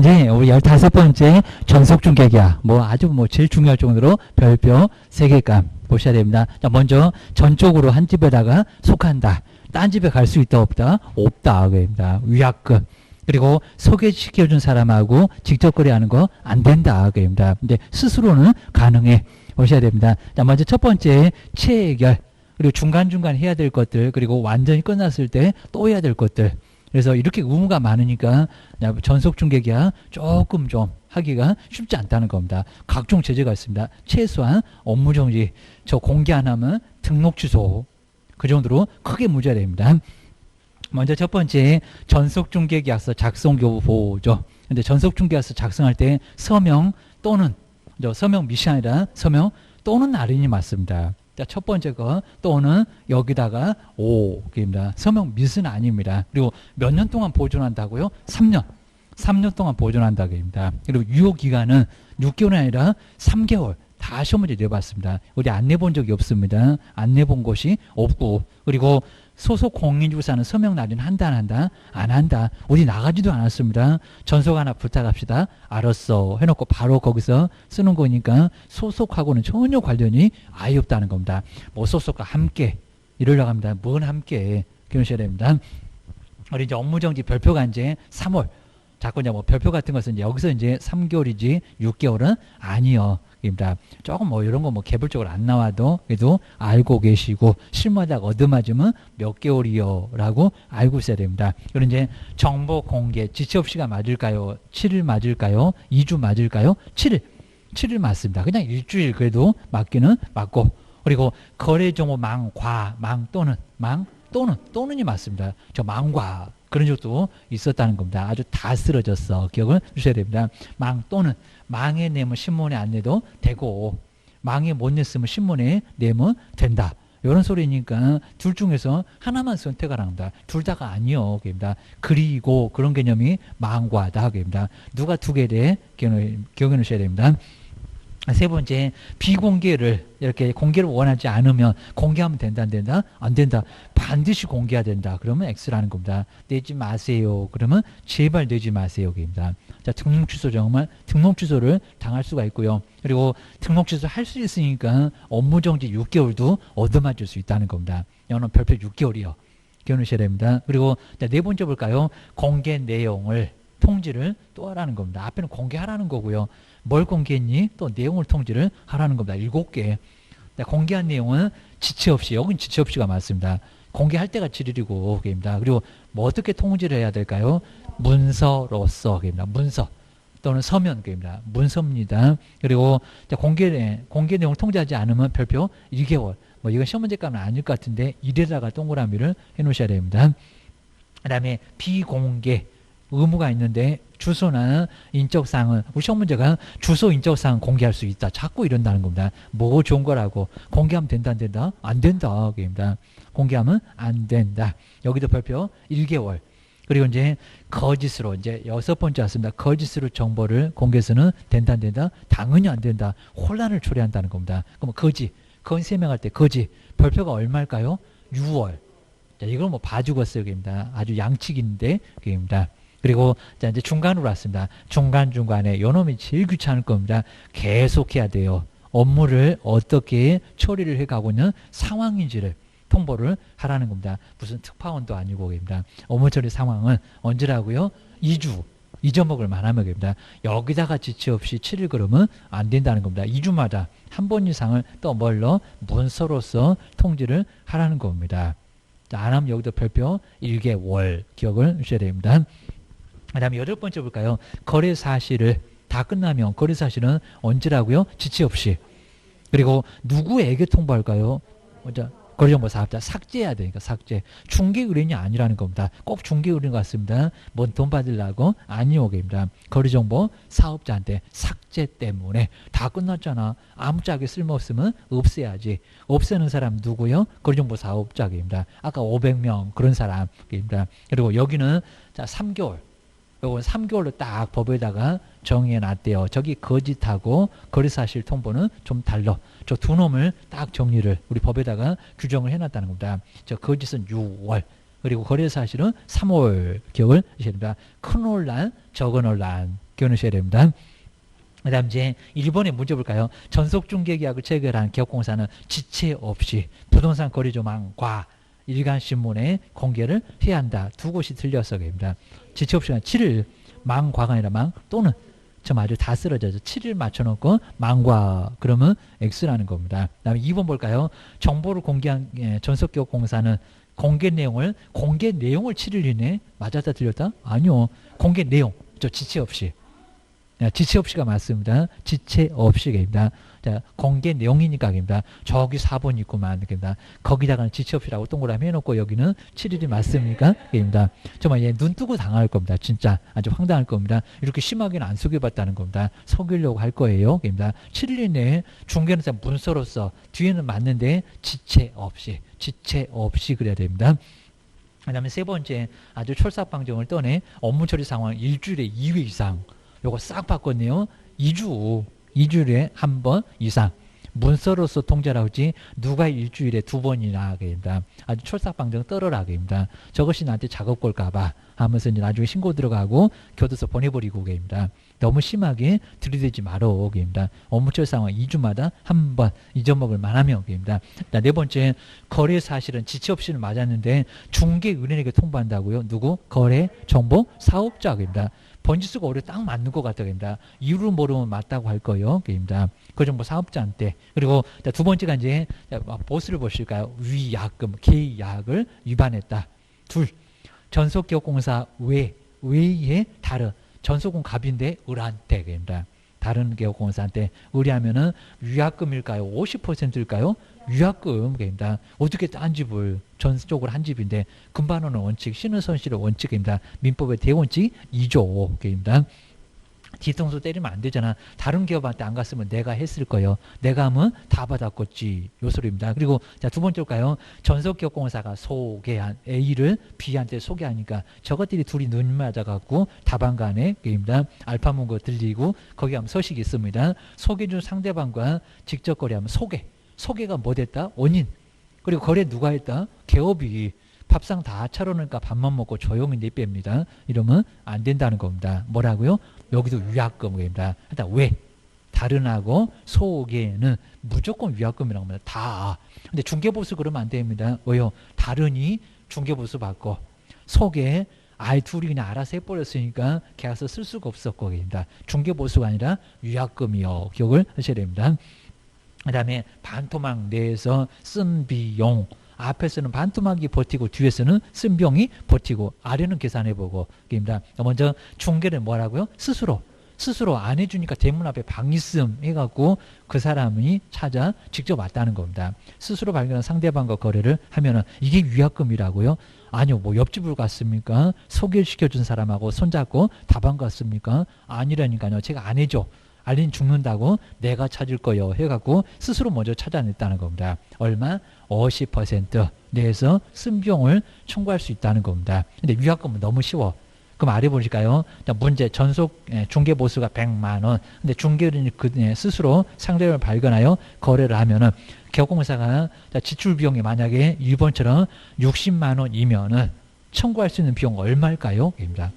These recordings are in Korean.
이제 우리 15번째 전속중개계약. 아주 제일 중요할 정도로 별표 3개값 보셔야 됩니다. 자, 먼저 전적으로 한 집에다가 속한다. 딴 집에 갈 수 있다, 없다? 없다. 그입니다. 위약금. 그리고 소개시켜준 사람하고 직접 거래하는 거 안 된다. 그입니다. 근데 스스로는 가능해. 보셔야 됩니다. 자, 먼저 첫 번째 체결. 그리고 중간중간 해야 될 것들. 그리고 완전히 끝났을 때 또 해야 될 것들. 그래서 이렇게 의무가 많으니까 전속중개계약 조금 좀 하기가 쉽지 않다는 겁니다. 각종 제재가 있습니다. 최소한 업무정지, 저 공개 안 하면 등록 취소, 그 정도로 크게 문제가 됩니다. 먼저 첫 번째 전속중개계약서 작성 교보죠. 근데 전속중개계약서 작성할 때 서명 또는 서명 및이 아니라 서명 또는 할인이 맞습니다. 자, 첫 번째 거 또는 여기다가 오입니다. 서명 밋은 아닙니다. 그리고 몇 년 동안 보존한다고요? 3년. 3년 동안 보존한다고입니다. 그리고 유효 기간은 6개월이 아니라 3개월. 다 시험 문제 내봤습니다. 우리 안 내본 적이 없습니다. 안 내본 곳이 없고, 그리고 소속 공인중개사는 서명 날인 한다 안 한다? 안 한다. 우리 나가지도 않았습니다. 전속 하나 부탁합시다. 알았어 해놓고 바로 거기서 쓰는 거니까 소속하고는 전혀 관련이 아예 없다는 겁니다. 소속과 함께 이러려고 합니다. 뭔 함께 그러셔야 됩니다. 우리 이제 업무정지 별표가 이제 3월. 자꾸 이제 별표 같은 것은 이제 여기서 이제 3개월이지 6개월은 아니요. 입니다. 조금 이런 거 개별적으로 안 나와도 그래도 알고 계시고 실무하다가 얻어맞으면 몇 개월이요 라고 알고 있어야 됩니다. 그리고 이제 정보 공개 지체 없이가 맞을까요? 7일 맞을까요? 2주 맞을까요? 7일 맞습니다. 그냥 일주일 그래도 맞기는 맞고, 그리고 거래정보 망과 또는이 맞습니다. 저 망과 그런 적도 있었다는 겁니다. 아주 다 쓰러졌어. 기억을 주셔야 됩니다. 또는 망에 내면 신문에 안 내도 되고, 망에 못 냈으면 신문에 내면 된다. 이런 소리니까 둘 중에서 하나만 선택하라는 겁니다. 둘 다가 아니요. 그입니다. 그리고 그런 개념이 망과다. 그입니다. 누가 두 개에 기억해 놓으셔야 됩니다. 세 번째, 비공개를 이렇게 공개를 원하지 않으면 공개하면 된다 안 된다? 안 된다. 반드시 공개해야 된다. 그러면 X라는 겁니다. 내지 마세요. 그러면 제발 내지 마세요. 입니다. 자, 등록 취소 정말 등록 취소를 당할 수가 있고요. 그리고 등록 취소 할 수 있으니까 업무정지 6개월도 얻어맞을 수 있다는 겁니다. 이거는 별표 6개월이요. 기억하셔야 됩니다. 그리고 네 번째 볼까요? 공개 내용을 통지를 또 하라는 겁니다. 앞에는 공개하라는 거고요. 뭘 공개했니? 또 내용을 통지를 하라는 겁니다. 7개. 공개한 내용은 지체 없이, 여긴 지체 없이가 맞습니다. 공개할 때가 7일이고, 그입니다. 그리고 어떻게 통지를 해야 될까요? 문서로서, 그입니다. 문서 또는 서면, 그입니다. 문서입니다. 그리고 공개 내용을 통지하지 않으면 별표 1개월. 이건 시험 문제값은 아닐 것 같은데 1에다가 동그라미를 해 놓으셔야 됩니다. 그 다음에 비공개. 의무가 있는데 주소나 인적사항은 우리 시험 문제가 주소 인적사항 공개할 수 있다. 자꾸 이런다는 겁니다. 뭐 좋은 거라고 공개하면 된다 안 된다? 안 된다. 그입니다. 공개하면 안 된다. 여기도 별표 1개월. 그리고 이제 거짓으로 이제 6번째 왔습니다. 거짓으로 정보를 공개해서는 된다 안 된다? 당연히 안 된다. 혼란을 초래한다는 겁니다. 그럼 그건 세명할 때 거짓 별표가 얼마일까요? 6월. 자, 이걸 봐주겠어요. 그입니다. 아주 양측인데 그입니다. 그리고 자, 이제 중간으로 왔습니다. 중간중간에 요놈이 제일 귀찮을 겁니다. 계속해야 돼요. 업무를 어떻게 처리를 해가고 있는 상황인지를 통보를 하라는 겁니다. 무슨 특파원도 아니고 입니다. 업무 처리 상황은 언제라고요? 2주. 잊어먹을 만하면 됩니다. 여기다가 지체 없이 7일 그러면 안 된다는 겁니다. 2주마다 한 번 이상을 또 뭘로? 문서로서 통지를 하라는 겁니다. 자, 안 하면 여기도 별표 1개월 기억을 주셔야 됩니다. 그 다음에 8번째 볼까요? 거래 사실을 다 끝나면 거래 사실은 언제라고요? 지체 없이. 그리고 누구에게 통보할까요? 거래정보 사업자 삭제해야 되니까 삭제. 중개 의뢰인이 아니라는 겁니다. 꼭 중개 의뢰인 같습니다. 뭔 돈 받으려고 아니오게입니다. 거래정보 사업자한테 삭제 때문에 다 끝났잖아. 아무짝에 쓸모없으면 없애야지. 없애는 사람 누구요? 거래정보 사업자입니다. 아까 500명 그런 사람입니다. 그리고 여기는 자 3개월. 요건 3개월로 딱 법에다가 정의해 놨대요. 저기 거짓하고 거래사실 통보는 좀 달라. 저 두 놈을 딱 정리를 우리 법에다가 규정을 해놨다는 겁니다. 저 거짓은 6월, 그리고 거래 사실은 3월 기억을 하셔야 됩니다. 큰 논란, 적은 논란 기억하셔야 됩니다. 그 다음 이제 1번의 문제 볼까요? 전속중개계약을 체결한 기업공사는 지체 없이 부동산 거래조망과 일간신문에 공개를 해야 한다. 두 곳이 틀려서 입니다. 지체 없이가 7일 망과가 아니라 망 또는 좀 아주 다 쓰러져서 7일 맞춰놓고 망과 그러면 X라는 겁니다. 그 다음에 2번 볼까요? 정보를 공개한 전속기업공사는 공개 내용을 7일 이내 맞았다 틀렸다? 아니요. 공개 내용 저 지체 없이 지체 없이가 맞습니다. 지체 없이입니다. 자, 공개 내용이니까입니다. 저기 4번 있구만. 입니다. 거기다가는 지체 없이라고 동그라미 해놓고 여기는 7일이 맞습니까? 입니다. 정말 얘 눈 뜨고 당할 겁니다. 진짜 아주 황당할 겁니다. 이렇게 심하게는 안 속여봤다는 겁니다. 속이려고 할 거예요. 입니다. 7일 이내에 중개는 문서로서 뒤에는 맞는데 지체 없이 그래야 됩니다. 그 다음에 세 번째 아주 철사방정을 떠내 업무 처리 상황 일주일에 2회 이상 요거 싹 바꿨네요. 2주일에 한 번 이상 문서로서 통제를 하지 누가 일주일에 2번이나 하게 됩니다. 아주 철사방정 떨어라 하게 됩니다. 저것이 나한테 작업 걸까봐 하면서 이제 나중에 신고 들어가고 교도소 보내버리고 됩니다. 너무 심하게 들이대지 말어 됩니다. 업무처리 상황 2주마다 한 번 잊어먹을 만하면 됩니다. 네 번째 거래 사실은 지체 없이는 맞았는데 중개은행에게 통보한다고요. 누구? 거래 정보 사업자입니다. 번지수가 오히려 딱 맞는 것 같다입니다. 이유를 모르면 맞다고 할 거예요. 입니다. 그 정보 사업자한테. 그리고 두 번째가 이제 보스를 보실까요? 위약금, 계약을 위반했다. 둘, 전속기업공사 외에 다른 전속은 갑인데 을한테입니다. 다른 기업공사한테 의뢰하면은 위약금일까요? 50%일까요? 위약금입니다. 어떻게 딴 집을 전적으로 한 집인데 금반원은 원칙, 신은선실의 원칙입니다. 민법의 대원칙 2조입니다. 뒤통수 때리면 안 되잖아. 다른 기업한테 안 갔으면 내가 했을 거예요. 내가 하면 다 받았겠지. 요 소리입니다. 그리고 자, 두 번째일까요? 전속기업공사가 소개한 A를 B한테 소개하니까 저것들이 둘이 눈 맞아갖고 다방간에 게임다. 알파문고 들리고 거기 가면 서식이 있습니다. 소개준 상대방과 직접 거래하면 소개가 뭐 됐다? 원인. 그리고 거래 누가 했다? 개업이. 밥상 다 차려놓으니까 밥만 먹고 조용히 내뺍니다. 이러면 안 된다는 겁니다. 뭐라고요? 여기도 위약금입니다. 일단 왜? 다른하고 소개는 무조건 위약금이라고 합니다. 다. 근데 중개보수 그러면 안 됩니다. 왜요? 다른이 중개보수 받고 소개 아예 둘이 그냥 알아서 해버렸으니까 계약서 쓸 수가 없었고 입니다. 중개보수가 아니라 위약금이요. 기억을 하셔야 됩니다. 그 다음에 반토막 내에서 쓴 비용 앞에서는 반토막이 버티고 뒤에서는 쓴 비용이 버티고 아래는 계산해보고 입니다. 먼저 중개를 뭐라고요? 스스로 안 해주니까 대문 앞에 방 있음 해갖고 그 사람이 찾아 직접 왔다는 겁니다. 스스로 발견한 상대방과 거래를 하면은 이게 위약금이라고요? 아니요. 뭐 옆집을 갔습니까? 소개시켜준 사람하고 손잡고 다방 갔습니까? 아니라니까요. 제가 안 해줘. 알린 죽는다고 내가 찾을 거요 해갖고 스스로 먼저 찾아냈다는 겁니다. 얼마? 50% 내에서 쓴비용을 청구할 수 있다는 겁니다. 근데 위약금은 너무 쉬워. 그럼 아래 보실까요? 문제 전속 중개보수가 100만 원. 근데 중개인이 그 스스로 상대를 발견하여 거래를 하면은 기업공사가 지출 비용이 만약에 1번처럼 60만 원이면은 청구할 수 있는 비용 얼마일까요? 입니다.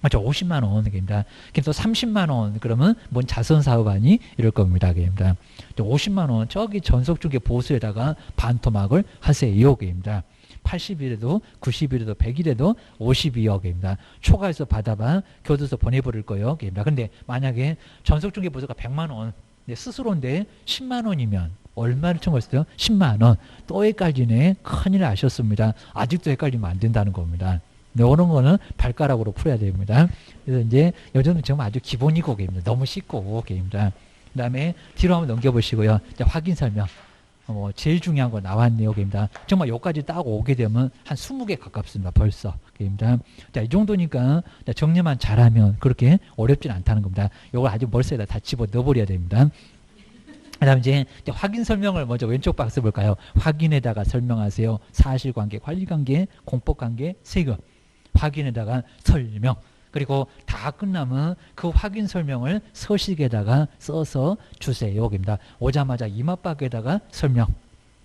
맞죠? 50만 원입니다. 그래서 30만 원 그러면 뭔 자선 사업 아니 이럴 겁니다. 입니다. 50만 원 저기 전속중개 보수에다가 반토막을 하세요. 입니다. 80일에도 90일에도 100일에도 52억입니다. 초과해서 받아봐 교도소 보내버릴 거예요. 입니다. 근데 만약에 전속중개 보수가 100만 원 스스로인데 10만 원이면 얼마를 청구했어요? 10만 원. 또 헷갈리네. 큰일 나셨습니다. 아직도 헷갈리면 안 된다는 겁니다. 이런 거는 발가락으로 풀어야 됩니다. 그래서 이제 요즘은 정말 아주 기본이고 게임입니다. 너무 쉽고 게임입니다. 그 다음에 뒤로 한번 넘겨보시고요. 이제 확인 설명. 제일 중요한 거 나왔네요. 게임입니다. 정말 여기까지 딱 오게 되면 한 20개 가깝습니다. 벌써. 게임입니다. 자, 이 정도니까 정리만 잘하면 그렇게 어렵진 않다는 겁니다. 이걸 아주 머릿속에다 다 집어 넣어버려야 됩니다. 그 다음 이제 확인 설명을 먼저 왼쪽 박스 볼까요? 확인에다가 설명하세요. 사실관계, 관리관계, 공법관계, 세금. 확인에다가 설명. 그리고 다 끝나면 그 확인 설명을 서식에다가 써서 주세요. 입니다. 오자마자 이마박에다가 설명.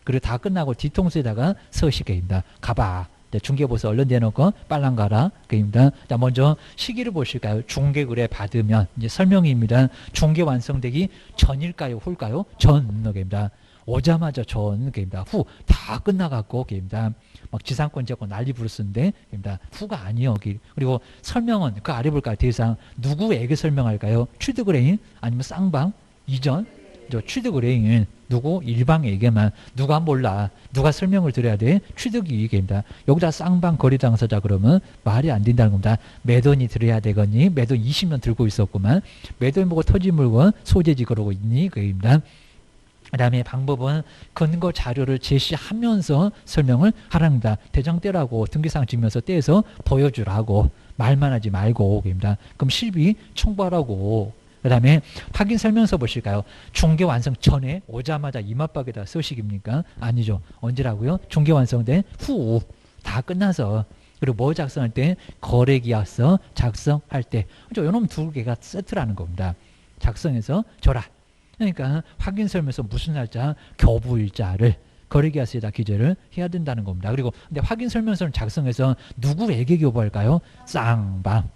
그리고 다 끝나고 뒤통수에다가 서식입니다. 가봐. 중개보서 얼른 내놓고 빨랑 가라. 그입니다. 자, 먼저 시기를 보실까요? 중개거래 받으면 이제 설명입니다. 중개 완성되기 전일까요? 후일까요? 전. 그입니다. 오자마자 전. 그입니다. 후. 다 끝나갖고. 그입니다. 막 지상권 잡고 난리 부르스는데. 그입니다. 후가 아니요. 그리고 설명은 그 아래 볼까요? 대상. 누구에게 설명할까요? 취득의뢰인 아니면 쌍방 이전. 취득의뢰인 누구? 일방에게만. 누가 몰라. 누가 설명을 드려야 돼? 취득이익입니다. 여기다 쌍방 거래 당사자 그러면 말이 안 된다는 겁니다. 매도인이 들어야 되거니 매도인 20년 들고 있었구만. 매도인 보고 토지 물건 소재지 그러고 있니? 그입니다. 그 다음에 방법은 근거 자료를 제시하면서 설명을 하랍니다. 대장 떼라고 등기상 증명서 떼서 보여주라고. 말만 하지 말고. 그입니다. 그럼 실비 청구하라고. 그 다음에 확인 설명서 보실까요? 중개 완성 전에 오자마자 이맛박에다 쓰시깁니까? 아니죠. 언제라고요? 중개 완성된 후. 다 끝나서. 그리고 뭐 작성할 때? 거래계약서 작성할 때. 이놈 두 개가 세트라는 겁니다. 작성해서 줘라. 그러니까 확인 설명서 무슨 날짜? 교부일자를 거래계약서에다 기재를 해야 된다는 겁니다. 그리고 근데 확인 설명서를 작성해서 누구에게 교부할까요? 쌍방.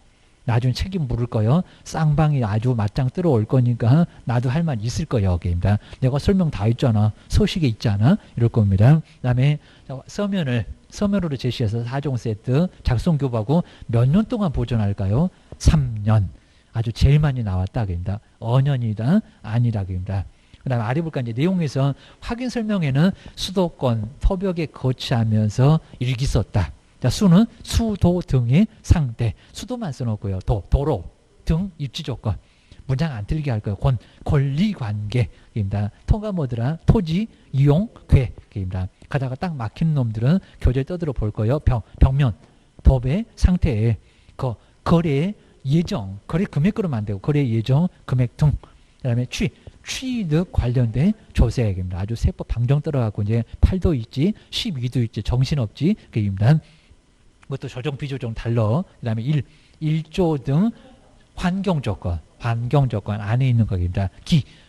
나중에 책임 물을 거요. 쌍방이 아주 맞짱 뜨러 올 거니까 나도 할 말 있을 거예요. 입니다. 내가 설명 다 했잖아. 서식에 있잖아. 이럴 겁니다. 그 다음에 서면으로 제시해서 4종 세트 작성 교부하고 몇 년 동안 보존할까요? 3년. 아주 제일 많이 나왔다. 입니다. 언연이다. 아니다. 입니다. 그 다음에 아래 볼까 이제 내용에서 확인 설명에는 수도권 토벽에 거치하면서 일기 썼다. 자, 수는 수도 등의 상대. 수도만 써놓고요. 도로 등 입지 조건. 문장 안 틀리게 할 거예요. 권리관계입니다. 토가 뭐더라? 토지, 이용, 괴입니다. 가다가 딱 막힌 놈들은 교재에 떠들어 볼 거예요. 벽면, 법의 상태에 거래 예정, 거래 금액 그러면 안 되고 거래 예정, 금액 등. 그다음에 취득 관련된 조세액입니다. 아주 세법 방정 떨어갖고 이제 8도 있지, 12도 있지, 정신없지. 그입니다. 그것도 조정 비조정 달러. 그다음에 1조 등 환경 조건 안에 있는 거입니다.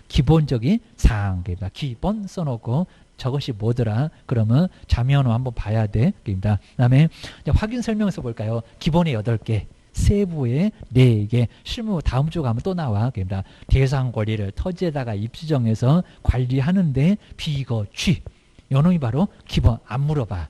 기본적인 사항입니다. 기본 써놓고 저것이 뭐더라? 그러면 자면허 한번 봐야 돼. 입니다. 그다음에 확인 설명서 볼까요? 기본에 8개. 세부에 4개. 실무 다음 주 가면 또 나와. 그입니다. 대상 권리를 토지에다가 입지 정해서 관리하는데 비거취. 요놈이 바로 기본. 안 물어봐.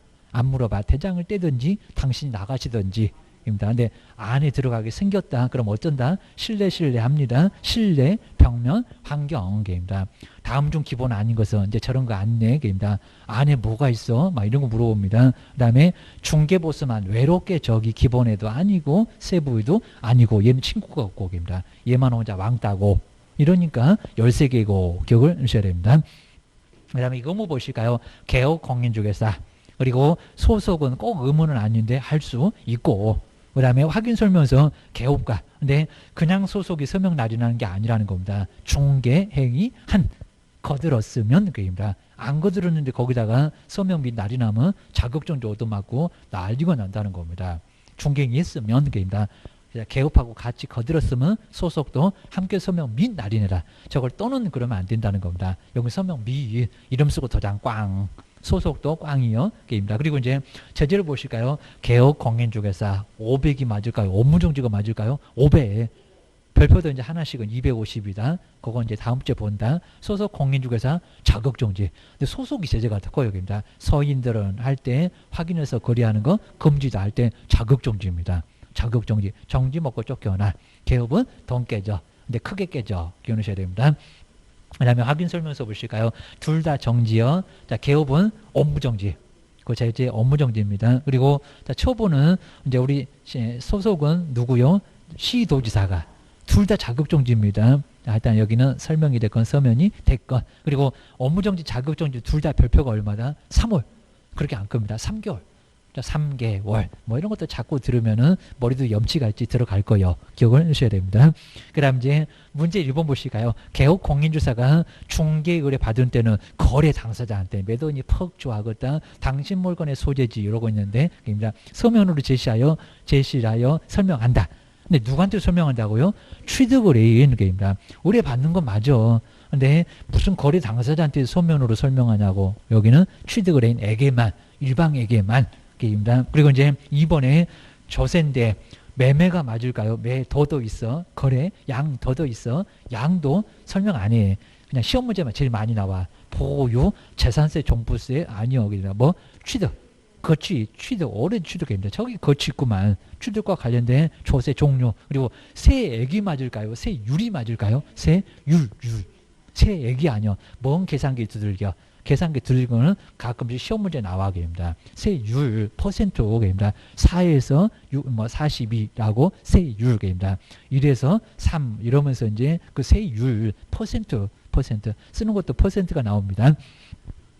대장을 떼든지 당신이 나가시든지. 입니다. 근데 안에 들어가게 생겼다. 그럼 어쩐다? 실내합니다. 실내, 벽면, 환경입니다. 다음 중 기본 아닌 것은 이제 저런 거 안내입니다. 안에 뭐가 있어? 막 이런 거 물어봅니다. 그다음에 중개보수만 외롭게 저기 기본에도 아니고 세부에도 아니고 얘는 친구가 없고 입니다. 얘만 혼자 왕따고 이러니까 13개고 기억을 하셔야 됩니다. 그다음에 이거 뭐 보실까요? 개업 공인중개사. 그리고 소속은 꼭 의무는 아닌데 할 수 있고 그 다음에 확인 설명서 개업가. 근데 그냥 소속이 서명 날인하는 게 아니라는 겁니다. 중개 행위 한 거들었으면 그입니다. 안 거들었는데 거기다가 서명 및 날인하면 자격증도 얻어맞고 난리가 난다는 겁니다. 중개 행위 했으면 그입니다. 개업하고 같이 거들었으면 소속도 함께 서명 및 날인해라. 저걸 또는 그러면 안 된다는 겁니다. 여기 서명 및 이름 쓰고 도장 꽝. 소속도 꽝이요. 게임입니다. 그리고 이제 제재를 보실까요? 개업 공인중개사 500이 맞을까요? 업무정지가 맞을까요? 500. 별표도 이제 하나씩은 250이다. 그건 이제 다음 주에 본다. 소속 공인중개사 자격정지. 근데 소속이 제재가 더 커요. 여기입니다. 서인들은 할 때 확인해서 거래하는 거 금지다 할 때 자격정지입니다. 자격정지. 정지 먹고 쫓겨나. 개업은 돈 깨져. 근데 크게 깨져. 기억하셔야 됩니다. 그 다음에 확인 설명서 보실까요? 둘 다 정지요. 자, 개업은 업무정지. 그 제재 업무정지입니다. 그리고 자, 초보는 이제 우리 소속은 누구요? 시도지사가. 둘 다 자격정지입니다. 자, 일단 여기는 설명이 됐건 서면이 됐건. 그리고 업무정지, 자격정지 둘 다 별표가 얼마다? 3월. 그렇게 안 겁니다. 3개월. 3개월 뭐 이런 것도 자꾸 들으면은 머리도 염치갈지 들어갈 거예요. 기억을 하셔야 됩니다. 그 다음 이제 문제 1번 보실까요? 개업 공인주사가 중개 의뢰 받은 때는 거래 당사자한테 매도인이 퍽 좋아하겠다. 당신 물건의 소재지 이러고 있는데 서면으로 제시하여 설명한다. 근데 누구한테 설명한다고요? 취득 의뢰인 게입니다. 의뢰 받는 건 맞아. 근데 무슨 거래 당사자한테 서면으로 설명하냐고. 여기는 취득 의뢰인에게만 일방에게만 게임다. 그리고 이제 2번에 조세인데 매매가 맞을까요? 매 더더 있어. 거래 양 더더 있어. 양도 설명 안 해. 그냥 시험 문제만 제일 많이 나와. 보유, 재산세, 종부세 아니요. 그냥 뭐 취득, 거취, 취득, 오랜 취득입니다. 저기 거취 있구만. 취득과 관련된 조세 종류. 그리고 세액이 맞을까요? 세율이 맞을까요? 세율. 세액이 아니요. 먼 계산기 두들겨. 계산기 두들기는 가끔씩 시험 문제 나와게 됩니다. 세율 퍼센트입니다. 4에서 42라고 세율 입니다. 1에서 3 이러면서 이제 그 세율 퍼센트 쓰는 것도 퍼센트가 나옵니다.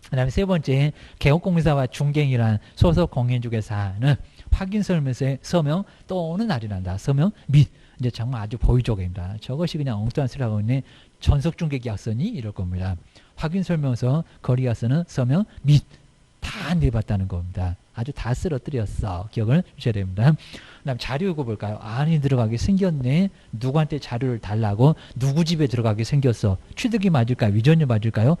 그 다음에 세 번째, 개업공사와 중개인이란 소속 공인중개사는 확인 설명서에 서명 또는 할인한다. 서명 및 이제 정말 아주 보이적입니다. 저것이 그냥 엉뚱한 소리라고 있네. 전속중개계약서니 이럴 겁니다. 확인 설명서, 거래계약서는 서명 및 다 내봤다는 겁니다. 아주 다 쓰러뜨렸어. 기억을 주셔야 됩니다. 그 다음 자료 요구 볼까요? 안이 들어가게 생겼네. 누구한테 자료를 달라고? 누구 집에 들어가게 생겼어. 취득이 맞을까요? 위전이 맞을까요?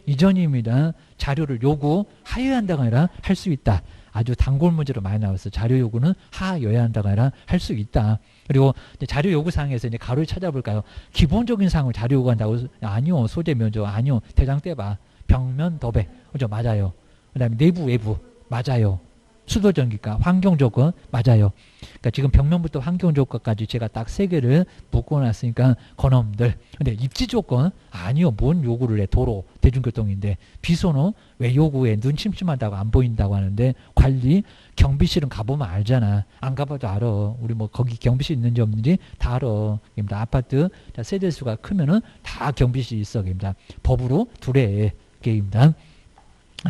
이전입니다. 자료를 요구하여야 한다가 아니라 할 수 있다. 아주 단골 문제로 많이 나왔어. 자료 요구는 하여야 한다가 아니라 할 수 있다. 그리고 자료 요구사항에서 이제 가로를 찾아볼까요? 기본적인 사항을 자료 요구한다고? 아니요. 소재 면적 아니요. 대장 떼봐. 벽면 도배. 그죠? 맞아요. 그 다음에 내부 외부 맞아요. 수도 전기가 환경 조건 맞아요. 그러니까 지금 벽면부터 환경 조건까지 제가 딱 세 개를 묶어놨으니까 그놈들. 근데 입지 조건 아니요. 뭔 요구를 해? 도로 대중교통인데 비선호 왜 요구해? 눈 침침하다고 안 보인다고 하는데 관리 경비실은 가보면 알잖아. 안 가봐도 알아. 우리 뭐 거기 경비실 있는지 없는지 다 알아. 그러니까 아파트 세대수가 크면은 다 경비실이 있어. 그러니까 법으로 두래. 게임다.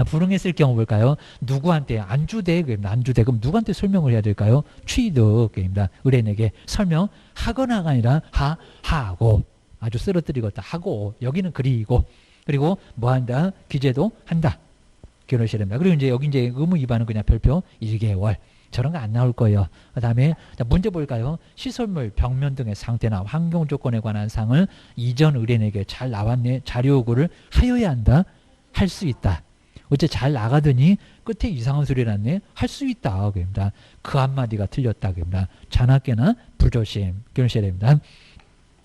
불응했을 경우 볼까요? 누구한테 안주대 안주대 그럼 누구한테 설명을 해야 될까요? 취득입니다. 의뢰인에게 설명하거나가 아니라 하고 아주 쓰러뜨리겠다 하고 여기는 그리고 그리고 뭐한다 기재도 한다. 기억하셔야 됩니다. 그리고 이제 여기 이제 의무 위반은 그냥 별표 1개월 저런 거 안 나올 거예요. 그 다음에 문제 볼까요? 시설물, 벽면 등의 상태나 환경 조건에 관한 사항을 이전 의뢰인에게 잘 나왔네. 자료 요구를 하여야 한다. 할 수 있다. 어째 잘 나가더니 끝에 이상한 소리 났네. 할 수 있다. 그럽니다. 그 한마디가 틀렸다. 그럽니다. 자나깨나 불조심. 기억하셔야 됩니다.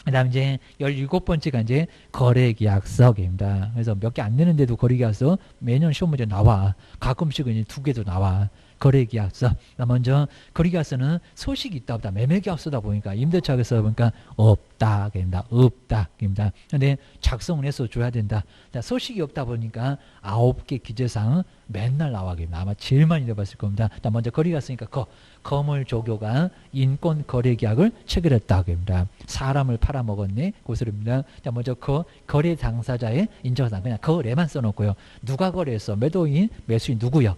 그 다음 이제 17번째가 이제 거래계약서입니다. 그래서 몇 개 안 되는데도 거래계약서 매년 시험 문제 나와. 가끔씩은 이제 2개도 나와. 거래계약서. 먼저 거래계약서는 소식이 있다 없다. 매매계약서다 보니까 임대차에서 보니까 없다. 그럽니다. 없다. 그럽니다. 근데 작성을 해서 줘야 된다. 소식이 없다 보니까 9개 기재사항 맨날 나와. 그럽니다. 아마 제일 많이 내봤을 겁니다. 먼저 거래계약서니까 거물조교가 인권거래계약을 체결했다. 그럽니다. 사람을 팔아먹었네. 고소입니다. 먼저 거래 당사자의 인정사항 그냥 거래만 써놓고요. 누가 거래했어? 매도인, 매수인 누구요?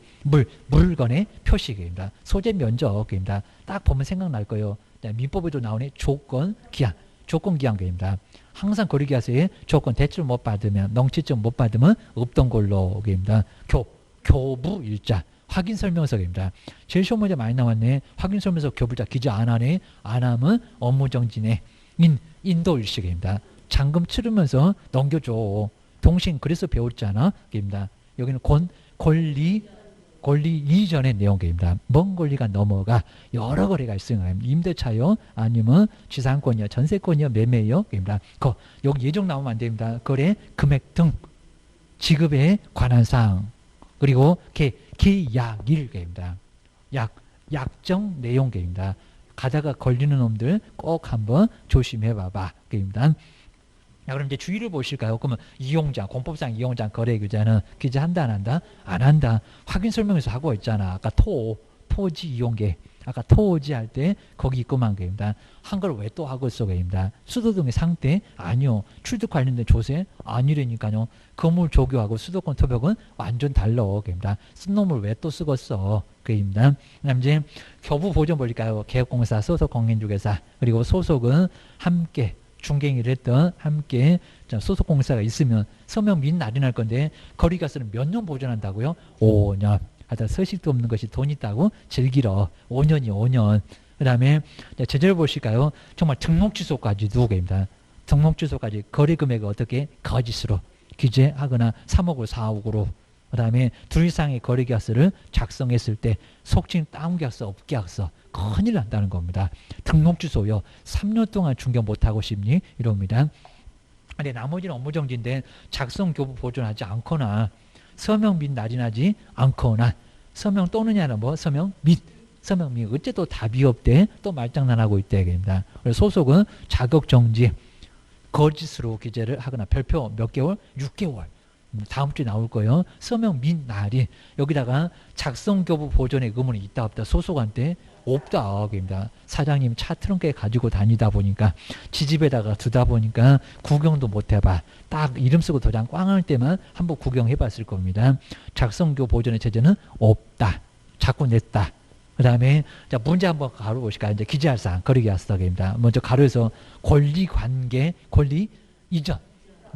물건의 표식입니다. 소재 면적입니다. 딱 보면 생각날 거예요. 민법에도 나오네. 조건, 기한. 조건 기한입니다. 항상 거래계약서에 조건 대출 못 받으면 명치증 못 받으면 없던 걸로입니다. 교부 일자. 확인 설명서입니다. 제일 시험 문제 많이 나왔네. 확인 설명서 교부자 기재 안 하네. 안 하면 업무 정지네. 인도 일식입니다. 잔금 치르면서 넘겨줘. 동신 그래서 배웠잖아. 입니다. 여기는 권리 이전의 내용입니다. 뭔 권리가 넘어가 여러 거래가 있으니까 임대차요 아니면 지상권이요 전세권이요 매매요 입니다. 여기 예정 나오면 안 됩니다. 거래 금액 등 지급에 관한 사항 그리고 계약일입니다. 약정 내용입니다. 가다가 걸리는 놈들 꼭 한번 조심해 봐봐. 입니다. 그럼 이제 주의를 보실까요? 그러면 이용자, 공법상 이용자 거래 규제는 기재한다 안 한다? 안 한다. 확인 설명에서 하고 있잖아. 아까 토지 이용계. 아까 토지 할 때 거기 있고만 겁니다. 한 걸 왜 또 하고 있어 겁니다. 수도 등의 상태? 아니요. 출득 관련된 조세? 아니라니까요. 건물 조교하고 수도권 토벽은 완전 달라 겁니다. 쓴 놈을 왜 또 쓰겠어? 그입니다. 그다음 이제 교부 보전 볼까요? 개업공사, 소속 공인중개사 그리고 소속은 함께 중개인을 했던 함께 소속공사가 있으면 서명 및 날인할 건데 거래계약서는 몇 년 보존한다고요? 5년. 하여튼 서식도 없는 것이 돈 있다고 즐기러 5년이 5년. 그 다음에 제재를 보실까요? 정말 등록 취소까지도 입니다. 등록 취소까지 거래 금액을 어떻게 거짓으로 기재하거나 3억을 4억으로 그 다음에 둘 이상의 거래계약서를 작성했을 때 속칭 다운계약서, 업계약서 큰일 난다는 겁니다. 등록주소요. 3년 동안 중개 못하고 싶니? 이럽니다. 근데 나머지는 업무정지인데 작성 교부 보존하지 않거나 서명 및 날인하지 않거나 서명 또는냐는 뭐 서명 및 어째 또 답이 없대 또 말장난하고 있대 얘기입니다. 그래서 소속은 자격정지 거짓으로 기재를 하거나 별표 몇 개월? 6개월. 다음 주에 나올 거예요. 서명 및 날인 여기다가 작성 교부 보존의 의무는 있다 없다 소속한테 없다. 입니다. 사장님 차 트렁크에 가지고 다니다 보니까 지집에다가 두다 보니까 구경도 못 해봐. 딱 이름 쓰고 도장 꽝 할 때만 한번 구경해 봤을 겁니다. 작성교 보존의 체제는 없다. 자꾸 냈다. 그 다음에 자 문제 한번 가로 보실까요? 이제 기재할 사항 거래계약서입니다. 먼저 가로에서 권리관계, 권리 이전.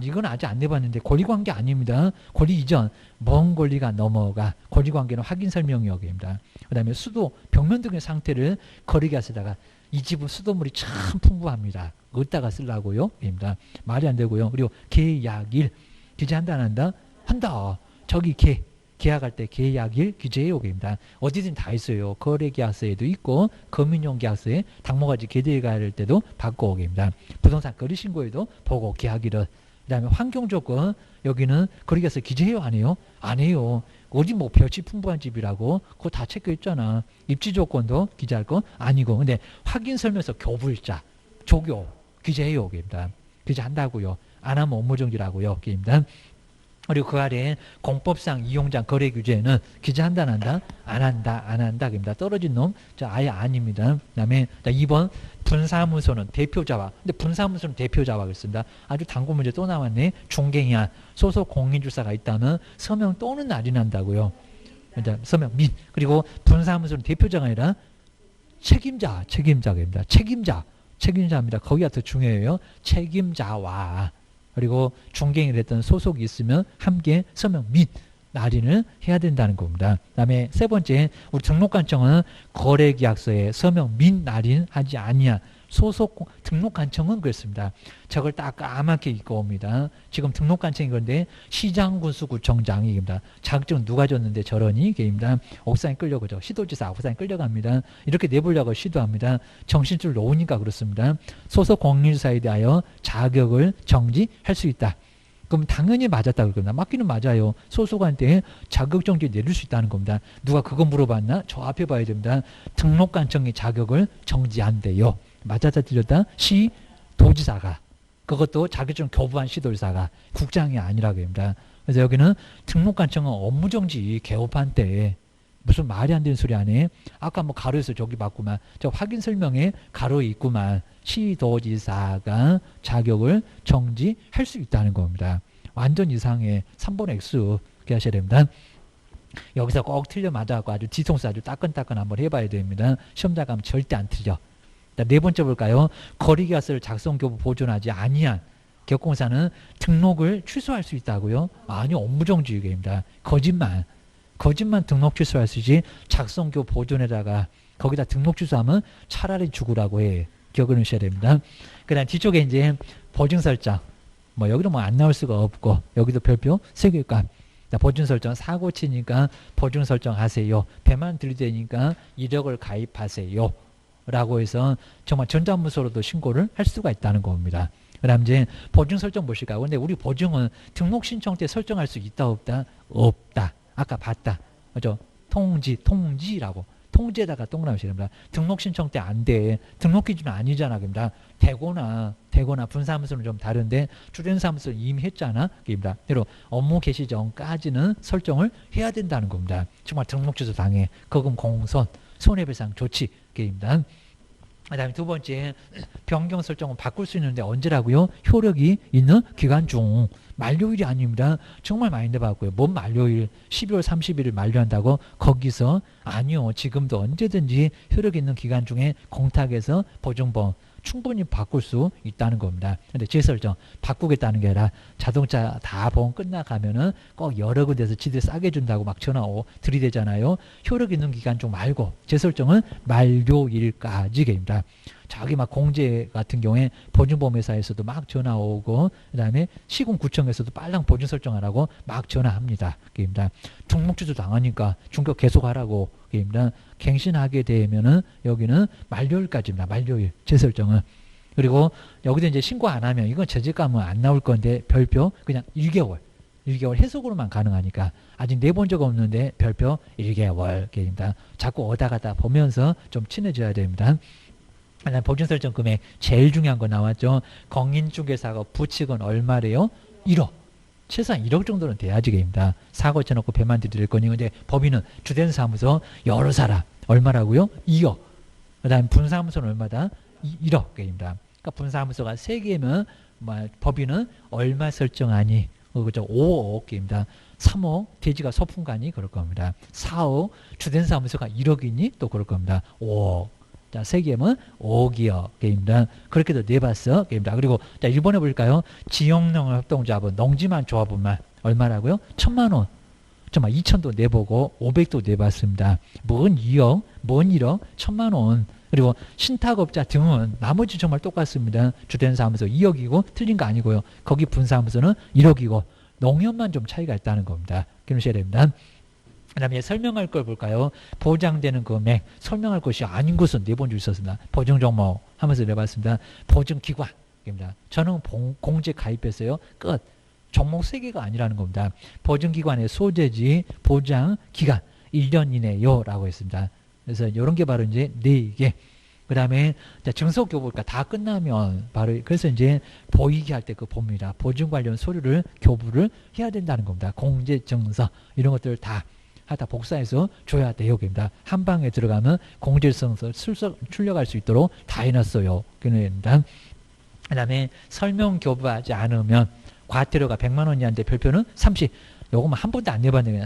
이건 아직 안 내봤는데 권리관계 아닙니다. 권리 이전, 먼 권리가 넘어가 권리관계는 확인 설명이 여기입니다. 그 다음에 수도, 벽면 등의 상태를 거래계약서다가 이 집은 수도물이 참 풍부합니다. 어디다가 쓰려고요? 입니다. 말이 안 되고요. 그리고 계약일 기재한다 안 한다? 한다. 저기 계약할 때 계약일 기재해 오게입니다. 어디든 다 있어요. 거래계약서에도 있고 금융용 계약서에 당모가지 계대할 때도 받고 오게입니다. 부동산 거래신고에도 보고 계약일은 그 다음에 환경조건 여기는 거래계약서 기재해요 안 해요? 안 해요. 어디 뭐 볕이 풍부한 집이라고 그거 다 체크했잖아. 입지조건도 기재할 거 아니고 근데 확인설명서 교부일자 조교 기재해요 여기입니다. 기재한다고요. 안 하면 업무정지라고요 여기입니다. 그리고 그 아래에 공법상 이용장 거래 규제는 기재한다 안 한다? 안 한다 안 한다 입니다. 떨어진 놈 자 아예 아닙니다. 그 다음에 2번 분사무소는 대표자와 근데 분사무소는 대표자와 그랬습니다. 아주 단고 문제 또 나왔네. 중개인한 소속 공인주사가 있다면 서명 또는 날인한다고요. 서명 및 그리고 분사무소는 대표자가 아니라 책임자입니다. 책임자입니다. 거기가 더 중요해요. 책임자와 그리고 중개인을 했던 소속이 있으면 함께 서명 및 날인을 해야 된다는 겁니다. 그 다음에 세 번째 우리 등록관청은 거래계약서에 서명 및 날인 하지 아니한 소속 등록관청은 그랬습니다. 저걸 딱 까맣게 읽고 옵니다. 지금 등록관청이 그런데 시장군수구청장입니다. 자격증 누가 줬는데 저러니? 이게입니다. 옥상에 끌려가죠. 시도지사 옥상에 끌려갑니다. 이렇게 내보려고 시도합니다. 정신줄 놓으니까 그렇습니다. 소속 공인주사에 대하여 자격을 정지할 수 있다. 그럼 당연히 맞았다고 그럽니다. 맞기는 맞아요. 소속한테 자격정지 내릴 수 있다는 겁니다. 누가 그거 물어봤나? 저 앞에 봐야 됩니다. 등록관청이 자격을 정지한대요. 맞았다 틀렸다? 시도지사가 그것도 자격증 교부한 시도지사가 국장이 아니라고 합니다. 그래서 여기는 등록관청은 업무정지 개업한 때 무슨 말이 안 되는 소리 안 해? 아까 뭐 가로에서 저기 봤구만. 저 확인 설명에 가로에 있구만. 시도지사가 자격을 정지할 수 있다는 겁니다. 완전 이상해. 3번 X 그렇게 하셔야 됩니다. 여기서 꼭 틀려 맞아갖고 아주 뒤통수 아주 따끈따끈 한번 해봐야 됩니다. 시험자 가면 절대 안 틀려. 네 번째 볼까요? 거래계약서를 작성 교부 보존하지 아니한 기업공사는 등록을 취소할 수 있다고요? 아니요. 업무정지입니다. 거짓말 등록 취소할 수 있지 작성 교부 보존에다가 거기다 등록 취소하면 차라리 죽으라고 해. 기억을 하셔야 됩니다. 그 다음 뒤쪽에 이제 보증 설정 뭐 여기도 뭐 안 나올 수가 없고 여기도 별표 3개일까 보증 설정 사고 치니까 보증 설정 하세요. 배만 들이대니까 이력을 가입하세요. 라고 해서 정말 전자문서로도 신고를 할 수가 있다는 겁니다. 그 다음 이제 보증 설정 보실까요? 근데 우리 보증은 등록 신청 때 설정할 수 있다 없다? 없다. 아까 봤다. 그죠? 통지라고. 통지에다가 동그라미 씁니다. 등록 신청 때 안 돼. 등록 기준은 아니잖아. 그럽니다. 되거나 분사무소는 좀 다른데 주된사무소는 이미 했잖아. 그럽니다. 그리고 업무 개시 전까지는 설정을 해야 된다는 겁니다. 정말 등록 취소 당해. 거금 공손 손해배상 조치. 그입니다. 그 다음에 두 번째 변경 설정은 바꿀 수 있는데 언제라고요? 효력이 있는 기간 중 만료일이 아닙니다. 정말 많이 내봤고요. 뭔 만료일 12월 30일을 만료한다고 거기서 아니요. 지금도 언제든지 효력 있는 기간 중에 공탁에서 보증보험 충분히 바꿀 수 있다는 겁니다. 근데 재설정 바꾸겠다는 게 아니라 자동차 다 보험 끝나가면은 꼭 여러 군데서 지들 싸게 준다고 막 전화 들이대잖아요. 효력 있는 기간 중 말고 재설정은 만료일까지입니다. 자기 막 공제 같은 경우에 보증보험회사에서도 막 전화 오고 그다음에 시군구청에서도 빨랑 보증 설정하라고 막 전화합니다. 그입니다. 중목주도 당하니까 중격 계속하라고 그입니다. 갱신하게 되면은 여기는 만료일까지입니다. 만료일 재설정은. 그리고 여기도 이제 신고 안 하면 이건 재직감은 안 나올 건데 별표 그냥 1개월 해석으로만 가능하니까 아직 내본 적 없는데 별표 1개월 입니다. 자꾸 오다 가다 보면서 좀 친해져야 됩니다. 보증 설정 금액 제일 중요한 거 나왔죠. 공인중개사가 부칙은 얼마래요? 1억. 최소한 1억 정도는 돼야지 입니다. 사고 쳐놓고 배만 드릴 거니 근데 법인은 주된 사무소 여러 사람 얼마라고요? 2억. 그다음 분사무소는 얼마다? 1억 개입니다. 그러니까 분사무소가 3개면 법인은 얼마 설정하니? 그죠? 5억 개입니다. 3억 대지가 소풍가니 그럴 겁니다. 4억 주된 사무소가 1억이니 또 그럴 겁니다. 5억. 자, 3개면 5억이요. 개입니다. 그렇게도 내봤어. 개입니다. 그리고 자, 1번에 볼까요? 지역농 협동조합은 농지만 조합은만 얼마라고요? 1,000만 원. 정말 2,000도 내보고 500도 내봤습니다. 뭔 2억, 뭔 1억, 1,000만 원. 그리고 신탁업자 등은 나머지 정말 똑같습니다. 주된 사무소 2억이고 틀린 거 아니고요. 거기 분사무소는 1억이고 농협만 좀 차이가 있다는 겁니다. 기억하셔야 됩니다. 그 다음에 설명할 걸 볼까요? 보장되는 금액 설명할 것이 아닌 것은 내본 줄 있었습니다. 보증 종목 하면서 내봤습니다. 보증기관입니다. 저는 공제 가입했어요. 끝. 종목 3개가 아니라는 겁니다. 보증기관의 소재지 보장기간 1년 이내요 라고 했습니다. 그래서 이런 게 바로 이제 4개. 그 다음에 증서교부가 다 끝나면 바로 그래서 이제 보이기 할 때 그 봅니다. 보증 관련 서류를 교부를 해야 된다는 겁니다. 공제 증서 이런 것들을 다 하다 복사해서 줘야 돼요. 입니다. 한 방에 들어가면 공제증서 출력할 수 있도록 다 해놨어요. 그입니다. 그 다음에 설명 교부하지 않으면 과태료가 100만 원이한데 별표는 30. 요거만 한 번도 안 내봤는데 그냥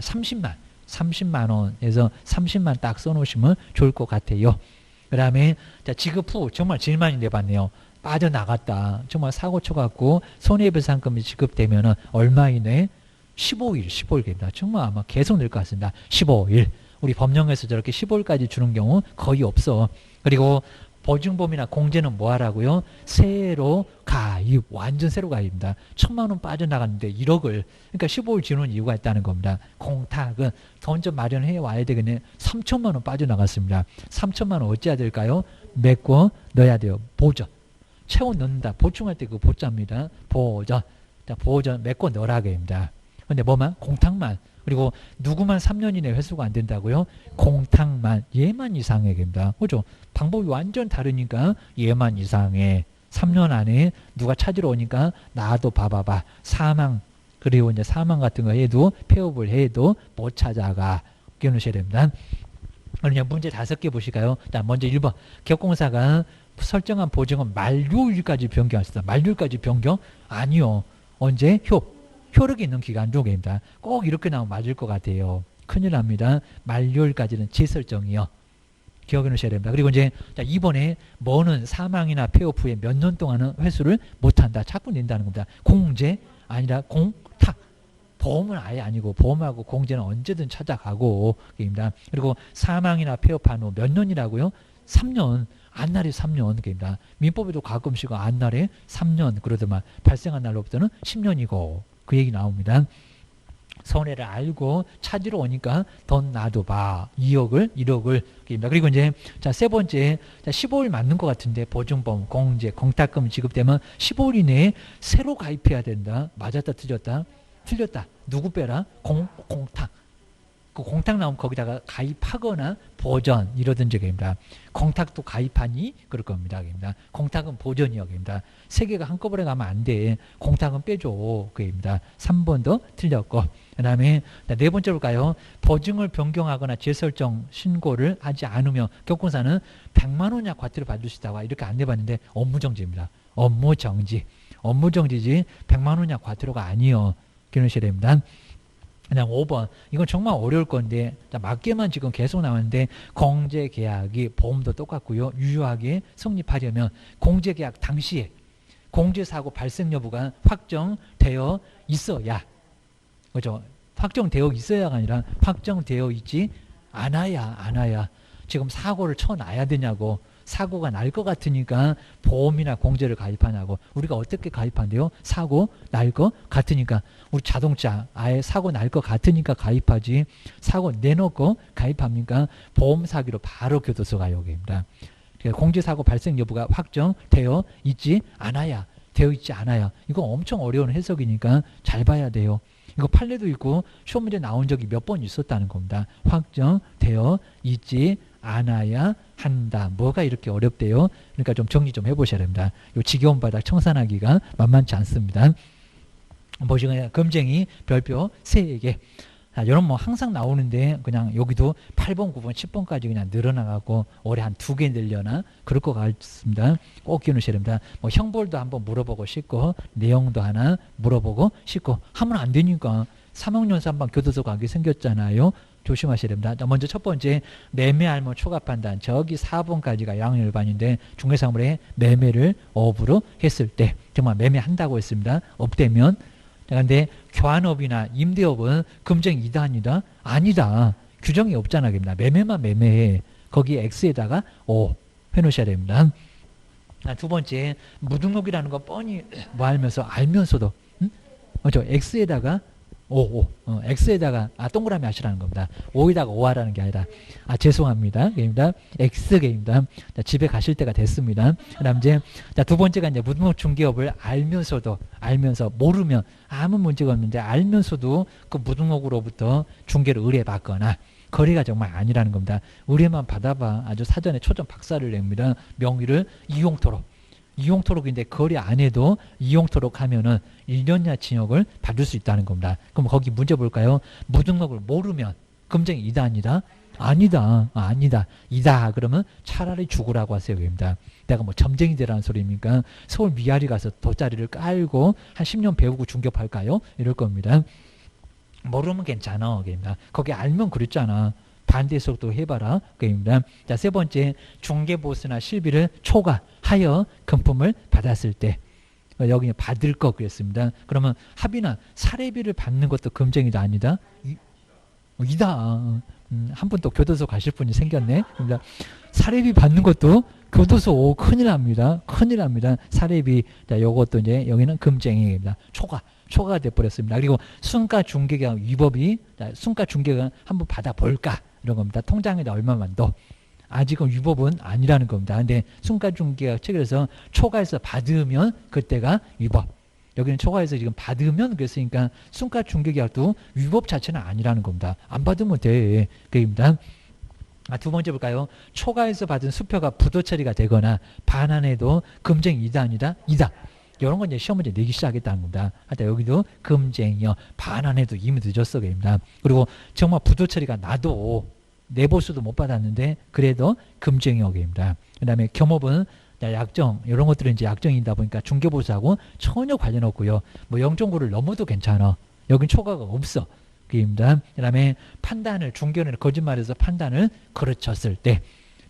30만 원에서 30만 딱 써놓으시면 좋을 것 같아요. 그 다음에 지급 후 정말 제일 많이 내봤네요. 빠져나갔다. 정말 사고 쳐갖고 손해배상금이 지급되면은 얼마 이내? 15일입니다. 정말 아마 계속 늘 것 같습니다. 15일. 우리 법령에서 저렇게 15일까지 주는 경우 거의 없어. 그리고 보증보험이나 공제는 뭐 하라고요? 새로 가입, 완전 새로 가입입니다. 1,000만 원 빠져나갔는데 1억을, 그러니까 15일 지는 이유가 있다는 겁니다. 공탁은 돈 좀 마련해 와야 되겠네. 3,000만 원 빠져나갔습니다. 3,000만 원 어찌해야 될까요? 메꿔 넣어야 돼요. 보전. 채워 넣는다. 보충할 때 그 보자입니다. 보전. 자, 보전 메꿔 넣으라게입니다. 근데 뭐만? 공탁만. 그리고 누구만 3년 이내 회수가 안 된다고요? 공탁만. 얘만 이상액입니다. 그죠? 방법이 완전 다르니까 얘만 이상해. 3년 안에 누가 찾으러 오니까 나도 봐봐봐. 사망. 그리고 이제 사망 같은 거 해도 폐업을 해도 못 찾아가. 기억하셔야 됩니다. 그러면 문제 5개 보실까요? 자, 먼저 1번. 기업공사가 설정한 보증은 만료일까지 변경하셨다. 만료일까지 변경? 아니요. 언제? 효력이 있는 기간 중입니다. 꼭 이렇게 나오면 맞을 것 같아요. 큰일 납니다. 만료일까지는 재설정이요. 기억해 놓으셔야 됩니다. 그리고 이제 2번에 뭐는 사망이나 폐업 후에 몇 년 동안은 회수를 못한다. 자꾸 낸다는 겁니다. 공제 아니라 공탁. 보험은 아예 아니고 보험하고 공제는 언제든 찾아가고 입니다. 그리고 사망이나 폐업한 후 몇 년이라고요? 3년. 안날이 3년. 입니다. 민법에도 가끔씩 안날에 3년 그러더만 발생한 날로부터는 10년이고 그 얘기 나옵니다. 손해를 알고 찾으러 오니까 돈 놔둬봐. 2억을, 1억을. 그리고 이제, 자, 3번째. 자, 15일 맞는 것 같은데, 보증보험, 공제, 공탁금 지급되면 15일 이내에 새로 가입해야 된다. 맞았다, 틀렸다? 틀렸다. 누구 빼라? 공탁. 그 공탁 나오면 거기다가 가입하거나 보전 이러던 적입니다. 공탁도 가입하니 그럴 겁니다. 공탁은 보전이역입니다. 3개가 한꺼번에 가면 안 돼. 공탁은 빼줘. 그입니다. 3번도 틀렸고. 그 다음에 4번째 볼까요? 보증을 변경하거나 재설정 신고를 하지 않으면 기업공사는 100만 원 이하 과태료 받을 수 있다고 이렇게 안 내봤는데 업무정지입니다. 업무정지. 업무정지지 100만 원 이하 과태료가 아니요. 기억하셔야 됩니다. 그냥 5번. 이건 정말 어려울 건데, 자, 맞게만 지금 계속 나왔는데, 공제계약이 보험도 똑같고요. 유효하게 성립하려면 공제계약 당시에 공제사고 발생 여부가 확정되어 있어야, 그죠? 확정되어 있어야가 아니라 확정되어 있지 않아야 지금 사고를 쳐놔야 되냐고. 사고가 날 것 같으니까 보험이나 공제를 가입하냐고. 우리가 어떻게 가입한대요? 사고 날 것 같으니까. 우리 자동차 아예 사고 날 것 같으니까 가입하지. 사고 내놓고 가입합니까? 보험 사기로 바로 교도소 가요. 여기입니다. 공제사고 발생 여부가 확정되어 있지 않아야. 되어 있지 않아요. 이거 엄청 어려운 해석이니까 잘 봐야 돼요. 이거 판례도 있고 시험 문제 나온 적이 몇 번 있었다는 겁니다. 확정되어 있지 않아야 한다. 뭐가 이렇게 어렵대요? 그러니까 좀 정리 좀 해보셔야 됩니다. 이 지겨운 바닥 청산하기가 만만치 않습니다. 보시면 금쟁이 별표 3개. 이런 뭐 항상 나오는데 그냥 여기도 8번, 9번, 10번까지 그냥 늘어나가고 올해 한 2개 늘려나 그럴 것 같습니다. 꼭 기억하셔야 됩니다. 뭐 형벌도 한번 물어보고 싶고 내용도 하나 물어보고 싶고 하면 안 되니까 3학년 3반 교도소 가게 생겼잖아요. 조심하셔야 됩니다. 먼저 첫 번째 매매알모 초과판단. 저기 4번까지가 1학년 1반인데 중개사물에 매매를 업으로 했을 때 정말 매매한다고 했습니다. 업되면. 그런데 교환업이나 임대업은 금쟁 2단이다? 아니다. 규정이 없잖아. 매매만 매매해. 거기 X에다가 O 해놓으셔야 됩니다. 두 번째 무등록이라는 거 뻔히 뭐 알면서도 그렇죠. X에다가 X에다가 동그라미 하시라는 겁니다. O에다가 O하라는 게 아니라 죄송합니다. 게임입니다. X게임입니다. 집에 가실 때가 됐습니다. 그다음 이제 두 번째가 이제 무등록 중개업을 알면서 모르면 아무 문제가 없는데 알면서도 그 무등록으로부터 중개를 의뢰받거나 거래가 정말 아니라는 겁니다. 의뢰만 받아봐 아주 사전에 초점 박살을 냅니다. 명의를 이용토록인데 거래 안 해도 이용토록 하면은 1년이나 징역을 받을 수 있다는 겁니다. 그럼 거기 문제 볼까요? 무등록을 모르면 금쟁이 2단이다? 아니다. 이다. 그러면 차라리 죽으라고 하세요. 입니다. 내가 뭐 점쟁이 되라는 소리입니까? 서울 미아리 가서 돗자리를 깔고 한 10년 배우고 중개할까요? 이럴 겁니다. 모르면 괜찮아. 거기 알면 그랬잖아. 반대속도 해봐라. 그입니다. 자, 세 번째 중개보수나 실비를 초과하여 금품을 받았을 때 여기 받을 거 그랬습니다. 그러면 합의나 사례비를 받는 것도 금쟁이다 아니다? 이다. 한 분 또 교도소 가실 분이 생겼네. 그러니까 사례비 받는 것도 교도소 큰일 납니다. 사례비 자 요것도 이제 여기는 금쟁이입니다. 초과가 돼버렸습니다. 그리고 순가 중개가 위법이 순가 중개가 한번 받아볼까 이런 겁니다. 통장에다 얼마만 더. 아직은 위법은 아니라는 겁니다. 근데 순가 중개가 체결해서 초과해서 받으면 그때가 위법. 여기는 초과해서 지금 받으면 그랬으니까 순가 중개계약도 위법 자체는 아니라는 겁니다. 안 받으면 돼. 그입니다. 두 번째 볼까요? 초과해서 받은 수표가 부도 처리가 되거나 반환해도 금쟁 2단이다? 2다. 이런 건 이제 시험 문제 내기 시작했다는 겁니다. 하여튼 여기도 금쟁이요. 반환해도 이미 늦었어. 그입니다. 그리고 정말 부도 처리가 나도 내보수도 못 받았는데 그래도 금쟁이역입니다. 그 다음에 겸업은 약정 이런 것들은 이제 약정이다 보니까 중개보수하고 전혀 관련 없고요. 뭐 0.9를 넘어도 괜찮아. 여긴 초과가 없어. 그입니다. 그 다음에 판단을 중개원에 거짓말해서 판단을 그르쳤을 때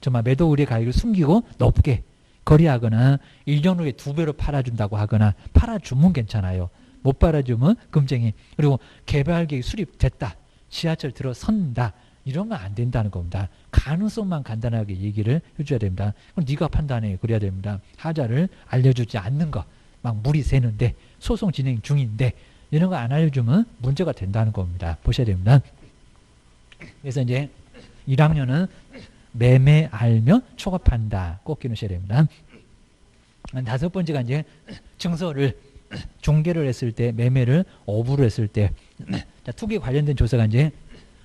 정말 매도 의뢰 가격을 숨기고 높게 거래하거나 1년 후에 2배로 팔아준다고 하거나 팔아주면 괜찮아요. 못 팔아주면 금쟁이. 그리고 개발계획 수립됐다. 지하철 들어선다. 이러면 안 된다는 겁니다. 가능성만 간단하게 얘기를 해줘야 됩니다. 그럼 네가 판단해. 그래야 됩니다. 하자를 알려주지 않는 거. 막 물이 새는데 소송 진행 중인데 이런 거 안 알려주면 문제가 된다는 겁니다. 보셔야 됩니다. 그래서 이제 1학년은 매매 알면 초과판다. 꼭 기억하셔야 됩니다. 다섯 번째가 이제 증서를 중개를 했을 때 매매를 업으로 했을 때 투기 관련된 조사가 이제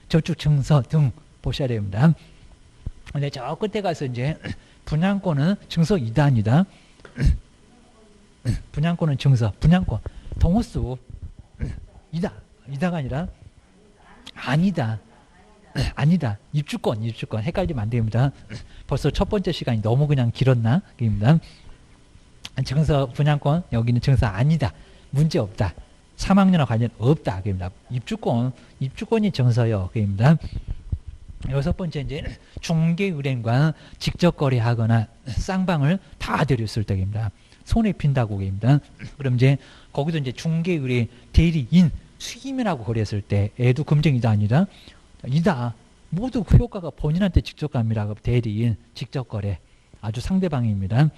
저축 증서 등 보셔야 됩니다. 근데 저 끝에 가서 이제 분양권은 증서 2단이다. 분양권은 증서, 분양권, 동호수 이다가 아니라 아니다. 입주권 헷갈리면 안 됩니다. 벌써 첫 번째 시간이 너무 그냥 길었나? 입니다. 증서 분양권 여기는 증서 아니다. 문제 없다. 3학년과 관련 없다. 그입니다. 입주권이 증서요. 그입니다. 여섯 번째 이제 중개 의뢰인과 직접 거래하거나 쌍방을 다 데렸을 때입니다. 손에 핀다고 그입니다. 그럼 이제 거기도 이제 중개 의뢰 대리인 수임이라고 거래했을 때 애도 금쟁이다 아니다. 이다. 모두 그 효과가 본인한테 직접 갑니다. 대리인 직접 거래. 아주 상대방입니다.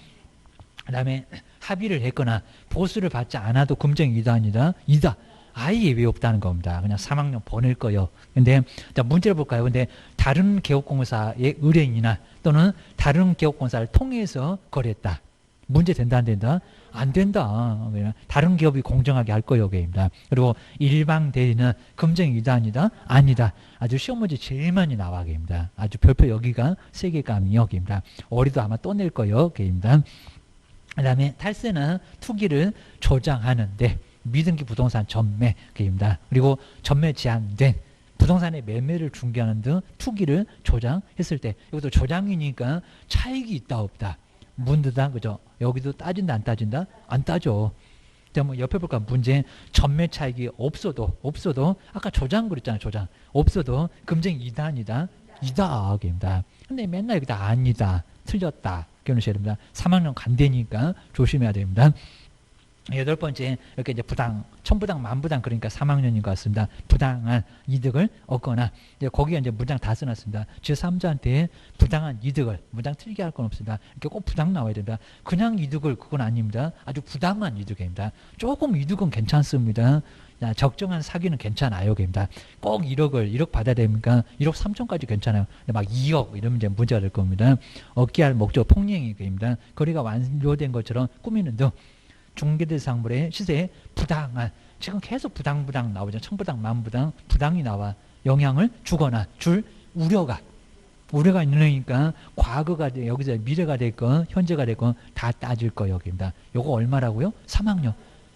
그 다음에 합의를 했거나 보수를 받지 않아도 금정이 이다입니다. 이다. 아예 왜 없다는 겁니다. 그냥 3학년 보낼 거요. 근데 자 문제를 볼까요? 근데 다른 개업공사의 의뢰인이나 또는 다른 개업공사를 통해서 거래했다. 문제 된다 안 된다? 안 된다. 다른 기업이 공정하게 할 거예요. 입니다. 그리고 일방 대리는 금정이 이다입니다. 아니다. 아주 시험 문제 제일 많이 나와. 입니다. 아주 별표 여기가 3개감이요. 입니다. 어리도 아마 또 낼 거예요. 입니다. 그 다음에 탈세는 투기를 조장하는데 미등기 부동산 전매입니다. 그리고 전매 제한된 부동산의 매매를 중개하는 등 투기를 조장했을 때 이것도 조장이니까 차익이 있다 없다. 문드다 그죠? 여기도 따진다 안 따진다? 안 따져. 뭐 옆에 볼까 문제 전매 차익이 없어도 아까 조장 그랬잖아요. 조장 없어도 금정이 이다 아니다? 이다. 근데 맨날 여기다 아니다. 틀렸다. 기억하셔야 됩니다. 3학년 간대니까 조심해야 됩니다. 8번째 이렇게 이제 부당, 천부당, 만부당 그러니까 3학년인 것 같습니다. 부당한 이득을 얻거나 이제 거기에 이제 문장 다 써놨습니다. 제3자한테 부당한 이득을 문장 틀리게 할 건 없습니다. 이렇게 꼭 부당 나와야 됩니다. 그냥 이득을 그건 아닙니다. 아주 부당한 이득입니다. 조금 이득은 괜찮습니다. 야, 적정한 사기는 괜찮아요. 꼭 1억 받아야 됩니까? 1억 3천까지 괜찮아요. 근데 막 2억 이러면 이제 문제가 될 겁니다. 얻게 할 목적 폭행입니다. 거래가 완료된 것처럼 꾸미는 등 중개대상물의 시세에 부당한 지금 계속 부당 나오죠. 천부당 만부당 부당이 나와 영향을 주거나 줄 우려가 있으니까 과거가 여기서 미래가 됐건 현재가 됐건 다 따질 거예요. 여기입니다. 요거 얼마라고요? 3학년.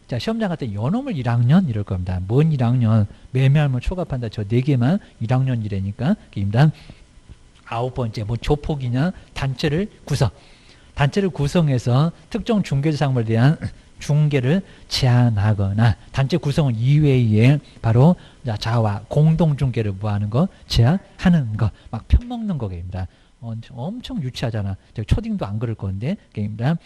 자 시험장 같은 연놈을 1학년 이럴 겁니다. 뭔 1학년 매매하면 초과한다. 저 4개만 1학년이라니까. 입니다. 9번째 뭐 조폭이냐 단체를 구성해서 특정 중개사항물에 대한 중개를 제한하거나 단체 구성은 이외에 바로 자와 공동 중개를 뭐하는 거 제한하는 거 막 편먹는 거입니다. 엄청 유치하잖아. 초딩도 안 그럴 건데 게임입니다.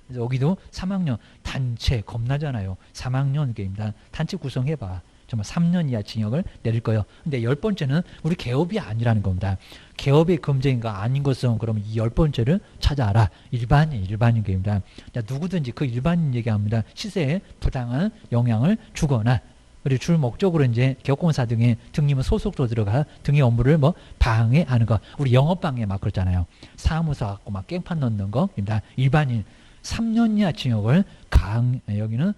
그래서 여기도 3학년 단체 겁나잖아요. 3학년 게임입니다. 단체 구성해봐. 정말 3년 이하 징역을 내릴 거예요. 근데 10번째는 우리 개업이 아니라는 겁니다. 개업의 금쟁인가 아닌 것은 그러면 이 10번째를 찾아라. 일반인 게임입니다. 자, 누구든지 그 일반인 얘기합니다. 시세에 부당한 영향을 주거나 그리고 줄 목적으로 이제 개업공사 등의 등기부 소속도 들어가 등의 업무를 뭐 방해하는 거. 우리 영업방해 막 그렇잖아요. 사무소 갖고 막 깽판 넣는 거입니다. 일반인 3년 이하 징역을 여기는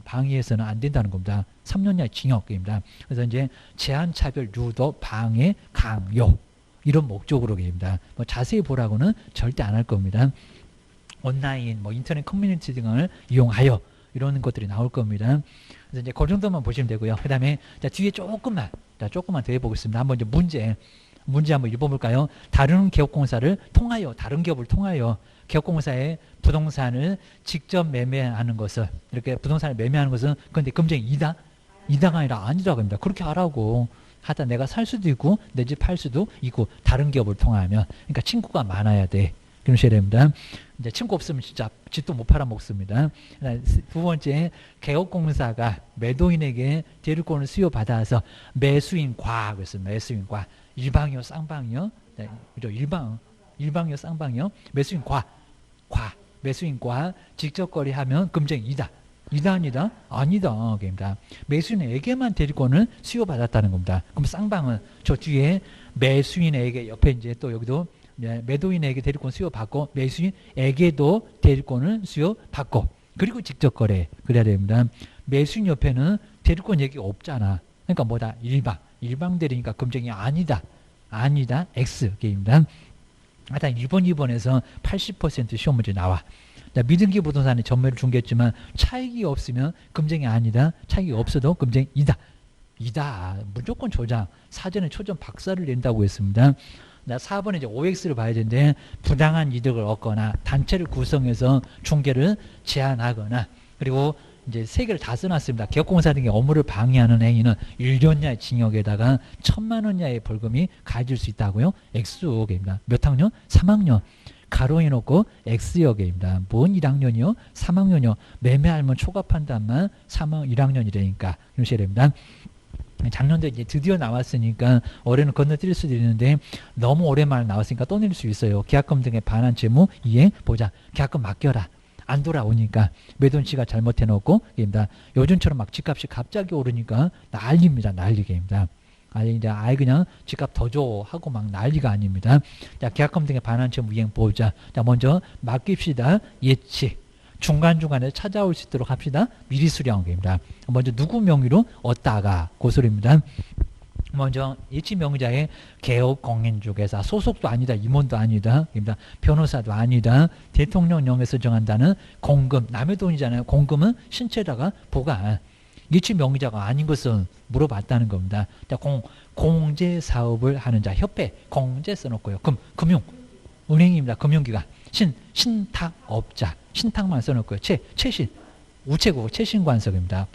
방해해서는 안 된다는 겁니다. 3년 이하 징역입니다. 그래서 이제 제한, 차별, 유도, 방해, 강요 이런 목적으로입니다. 뭐 자세히 보라고는 절대 안 할 겁니다. 온라인, 뭐 인터넷 커뮤니티 등을 이용하여 이런 것들이 나올 겁니다. 그래서 이제 그 정도만 보시면 되고요. 그 다음에 뒤에 조금만 더 해보겠습니다. 한번 이제 문제 한번 읽어볼까요? 다른 기업을 통하여 기업공사의 부동산을 직접 매매하는 것을 이렇게 부동산을 매매하는 것은 근데 금정이 이다가 아니라 아니라고 합니다. 그렇게 하라고 하다 내가 살 수도 있고 내 집 팔 수도 있고 다른 기업을 통하면 그러니까 친구가 많아야 돼. 그러셔야 됩니다. 이제 친구 없으면 진짜 집도 못 팔아 먹습니다. 두 번째, 개업공사가 매도인에게 대리권을 수요받아서 매수인과 일방이요, 쌍방이요, 네, 그죠? 일방이요, 쌍방이요, 매수인과 직접 거래하면 금정이 이다 아니다. 매수인에게만 대리권을 수요받았다는 겁니다. 그럼 쌍방은 저 뒤에 매수인에게 옆에 이제 또 여기도 매도인에게 대리권 수요받고 매수인에게도 대리권을 수요받고 그리고 직접 거래 그래야 됩니다. 매수인 옆에는 대리권 얘기가 없잖아. 그러니까 뭐다? 일방 대리니까 금정이 아니다 X 게임입니다. 하여튼 1번 2번에서 80% 시험 문제 나와. 미등기 부동산의 전매를 중개했지만 차익이 없으면 금정이 아니다. 차익이 없어도 금정이 이다. 무조건 조장. 사전에 초전 박사를 낸다고 했습니다. 4번에 이제 OX를 봐야 되는데 부당한 이득을 얻거나 단체를 구성해서 중개를 제한하거나 그리고 이제 3개를 다 써놨습니다. 기업공사 등의 업무를 방해하는 행위는 1년 이하의 징역에다가 1,000만 원 이하의 벌금이 가해질 수 있다고요. X역입니다. 몇 학년? 3학년. 가로해놓고 X역입니다. 뭔 1학년이요? 3학년이요. 매매하면 초과판단만 1학년이라니까. 이러셔야 됩니다. 작년도에 이제 드디어 나왔으니까 올해는 건너뛸 수도 있는데 너무 오랜만에 나왔으니까 또 낼 수 있어요. 계약금 등의 반환 채무 이행 보자. 계약금 맡겨라. 안 돌아오니까 매도인치가 잘못해놓고 입니다. 요즘처럼 막 집값이 갑자기 오르니까 난리입니다. 난리입니다. 이제 아예 그냥 집값 더 줘 하고 막 난리가 아닙니다. 자, 계약금 등의 반환 채무 이행 보자. 자, 먼저 맡깁시다. 예치. 중간중간에 찾아올 수 있도록 합시다. 미리 수령입니다. 먼저 누구 명의로 얻다가 고소입니다. 먼저 예치 명의자의 개업 공인중개사 소속도 아니다. 임원도 아니다. 변호사도 아니다. 대통령령에서 정한다는 공금. 남의 돈이잖아요. 공금은 신체다가 보관. 예치 명의자가 아닌 것은 물어봤다는 겁니다. 자, 공제 사업을 하는 자 협회 공제 써놓고요. 금융 은행입니다. 금융기관 신탁업자 신탁만 써놓고요. 최신 우체국 최신관석입니다.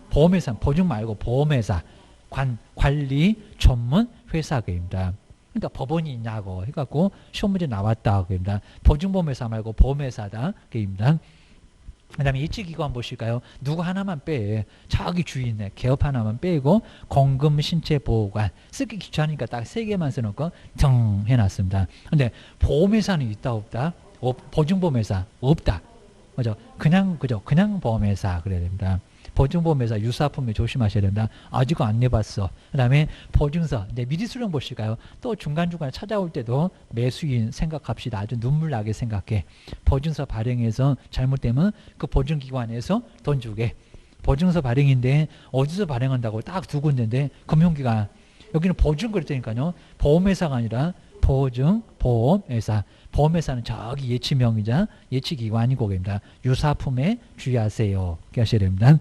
보험회사 보증 말고 보험회사 관리 전문 회사입니다. 그러니까 법원이 있냐고 해갖고 시험 문제 나왔다 그입니다. 보증보험회사 말고 보험회사다 그입니다. 그 다음에 예치기관 보실까요? 누구 하나만 빼. 자기 주인의 개업 하나만 빼고 공금 신체 보호관 쓰기 귀찮으니까 딱 3개만 써놓고 정 해놨습니다. 근데 보험회사는 있다 없다? 보증보험회사 없다. 그죠? 그냥 보험회사 그래야 됩니다. 보증보험회사 유사품에 조심하셔야 된다. 아직은 안 내봤어. 그 다음에 보증서 이제 미리 수령 보실까요? 또 중간중간에 찾아올 때도 매수인 생각합시다. 아주 눈물 나게 생각해. 보증서 발행해서 잘못되면 그 보증기관에서 돈 주게. 보증서 발행인데 어디서 발행한다고 딱 두 군데인데 금융기관 여기는 보증 그랬다니까요. 보험회사가 아니라 보험회사. 보험회사는 저기 예치명의자 예치기관이고 입니다. 유사품에 주의하세요. 이렇게 하셔야 됩니다.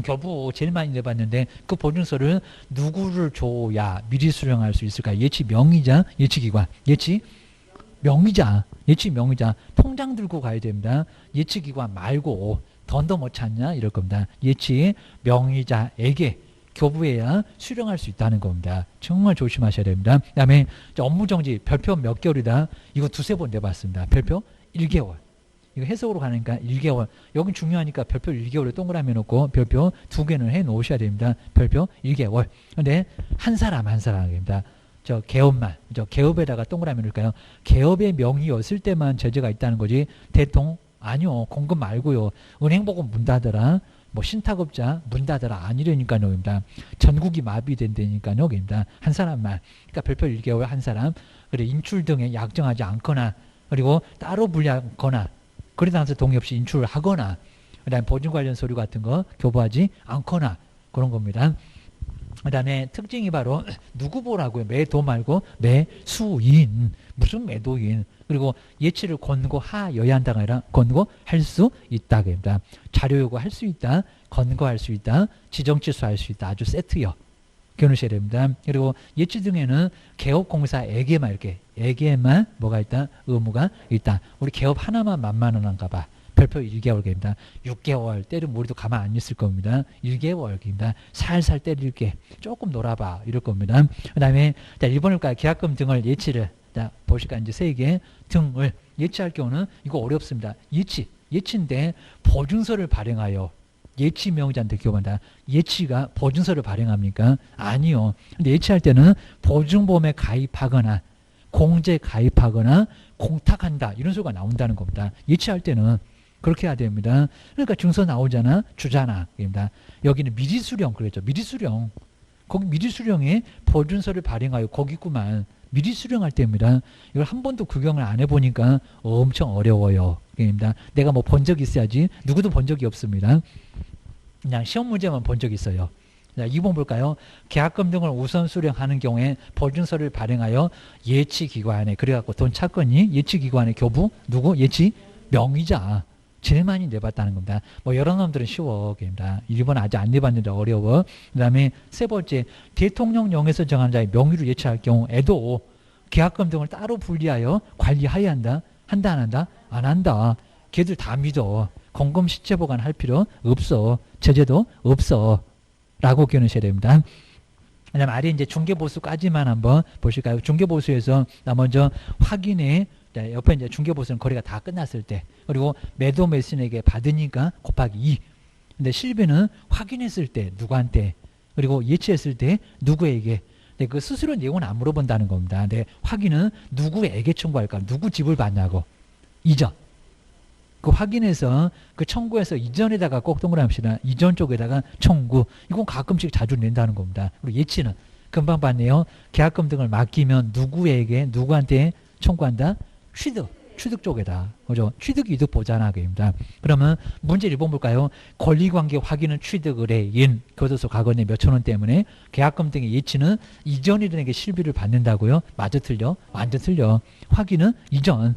교부 제일 많이 내봤는데 그 보증서를 누구를 줘야 미리 수령할 수 있을까? 예치 명의자, 예치기관, 예치 명의자 통장 들고 가야 됩니다. 예치기관 말고 돈도 못 찾냐 이럴 겁니다. 예치 명의자에게 교부해야 수령할 수 있다는 겁니다. 정말 조심하셔야 됩니다. 그 다음에 업무정지 별표 몇 개월이다. 이거 2-3번 내봤습니다. 별표 1개월. 이거 해석으로 가니까 1개월. 여긴 중요하니까 별표 1개월에 동그라미 놓고 별표 2개는 해 놓으셔야 됩니다. 별표 1개월. 근데 한 사람입니다. 저 개업만. 개업에다가 동그라미 넣을까요? 개업의 명의였을 때만 제재가 있다는 거지. 대통 아니요. 공금 말고요. 은행 보고 문 닫아라. 신탁업자 문 닫아라 아니라니까요. 입니다. 전국이 마비된다니까요. 입니다. 한 사람만. 그러니까 별표 1개월 한 사람. 그래 인출 등에 약정하지 않거나 그리고 따로 분리하거나 거래 당사 동의 없이 인출을 하거나 그다음에 보증 관련 서류 같은 거 교부하지 않거나 그런 겁니다. 그다음에 특징이 바로 누구 보라고요. 매도 말고 매수인. 무슨 매도인. 그리고 예치를 권고하여야 한다가 아니라 권고할 수 있다. 그럽니다. 자료 요구할 수 있다. 권고할 수 있다. 지정취소할 수 있다. 아주 세트요. 기억하셔야 됩니다. 그리고 예치 등에는 개업공사에게만 에게만 뭐가 있다? 의무가 있다. 우리 개업 하나만 만만한가 봐. 별표 1개월입니다. 6개월 때리면 우리도 가만 안 있을 겁니다. 1개월입니다. 살살 때릴게. 조금 놀아봐. 이럴 겁니다. 그 다음에 1번일까요? 계약금 등을 예치를 보실까 이제 3개 등을 예치할 경우는 이거 어렵습니다. 예치인데 보증서를 발행하여 예치 명의자한테 기업한다. 예치가 보증서를 발행합니까? 아니요. 근데 예치할 때는 보증보험에 가입하거나 공제 가입하거나 공탁한다. 이런 소리가 나온다는 겁니다. 예치할 때는 그렇게 해야 됩니다. 그러니까 증서 나오잖아. 주잖아. 입니다. 여기는 미리 수령 그랬죠. 미리 수령. 거기 미리 수령에 보증서를 발행하여 거기 있구만. 미리 수령할 때입니다. 이걸 한 번도 구경을 안 해보니까 엄청 어려워요. 입니다. 내가 뭐 본 적이 있어야지. 누구도 본 적이 없습니다. 그냥 시험 문제만 본 적이 있어요. 자, 2번 볼까요? 계약금 등을 우선 수령하는 경우에 보증서를 발행하여 예치기관에 그래갖고 돈 찾거니 예치기관의 교부 누구? 예치 명의자 제일 많이 내봤다는 겁니다. 여러 놈들은 쉬워. 1번 아직 안 내봤는데 어려워. 그 다음에 3번째 대통령령에서 정한 자의 명의로 예치할 경우에도 계약금 등을 따로 분리하여 관리해야 한다. 한다 안 한다? 안 한다. 걔들 다 믿어. 공금 시체 보관할 필요 없어. 제재도 없어. 라고 기억하셔야 됩니다. 그 다음에 아래 이제 중개보수까지만 한번 보실까요? 중개보수에서 먼저 확인해. 옆에 이제 중개보수는 거래가 다 끝났을 때. 그리고 매도 매수인에게 받으니까 곱하기 2. 근데 실비는 확인했을 때 누구한테, 그리고 예치했을 때 누구에게. 근데 그 수수료 내용은 안 물어본다는 겁니다. 근데 확인은 누구에게 청구할까? 누구 지불 받냐고. 이전. 그 확인해서 그 청구해서 이전에다가 꼭 동그라미시다. 이전 쪽에다가 청구. 이건 가끔씩 자주 낸다는 겁니다. 그리고 예치는 금방 봤네요. 계약금 등을 맡기면 누구에게, 누구한테 청구한다? 취득 쪽에다. 그죠? 취득 이득 보잖아. 그입니다. 그러면 문제 1번 볼까요? 권리관계 확인은 취득 의뢰인 교도소 가건의 몇천 원 때문에 계약금 등의 예치는 이전인에게 실비를 받는다고요? 맞아 틀려? 완전 틀려. 확인은 이전,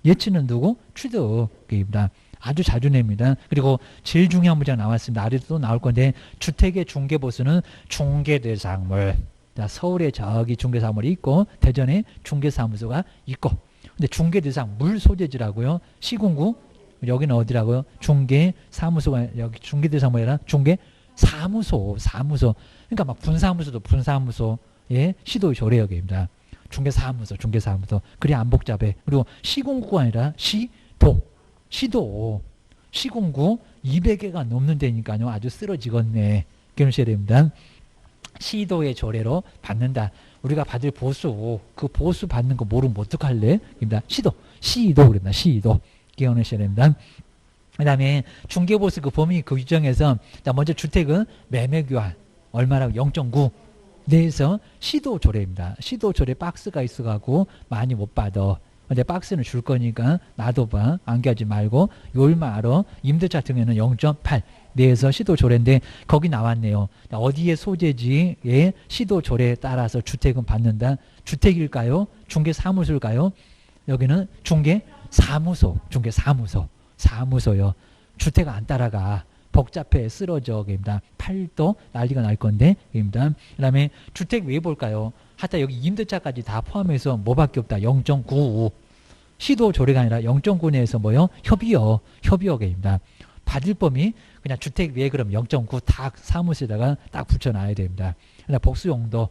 예치는 누구? 취득입니다. 아주 자주 냅니다. 그리고 제일 중요한 문제가 나왔습니다. 아래도 또 나올 건데 주택의 중개보수는 중개대상물. 자, 서울에 저기 중개사무소이 있고 대전에 중개사무소가 있고, 근데 중개대상 물 소재지라고요. 시군구 여기는 어디라고요? 중개사무소가 여기 중개대상물이라 중개사무소. 그러니까 막 분사무소도 분사무소, 예, 시도 조례역입니다. 중개사무소. 그리 안 복잡해. 그리고 시군구가 아니라 시도. 시군구 200개가 넘는 데니까요. 아주 쓰러지겠네. 기억하셔야 됩니다. 시도의 조례로 받는다. 우리가 받을 보수, 그 보수 받는 거 모르면 어떡할래? 입니다. 시도 그럽니다. 시도. 기억하셔야 됩니다. 그 다음에 중개보수 그 범위 그 규정에서, 자, 먼저 주택은 매매교환 얼마라고? 0.9 내에서 시도 조례입니다. 시도 조례 박스가 있어가고 많이 못 받아. 근데 박스는 줄 거니까 놔둬봐. 안겨하지 말고. 요일만 알아. 임대차 등에는 0.8 내에서 시도 조례인데 거기 나왔네요. 어디에 소재지의 시도 조례에 따라서 주택은 받는다. 주택일까요? 중개사무소일까요? 여기는 중개사무소요. 주택 안 따라가. 복잡해, 쓰러져. 입니다. 팔도 난리가 날 건데. 입니다. 그 다음에 주택 왜 볼까요? 하여튼 여기 임대차까지 다 포함해서 뭐밖에 없다. 0.95. 시도 조례가 아니라 0.9 내에서 뭐요? 협의역입니다. 받을 범위 그냥 주택 외에 그럼 0.9 다 사무실에다가 딱 붙여놔야 됩니다. 복수용도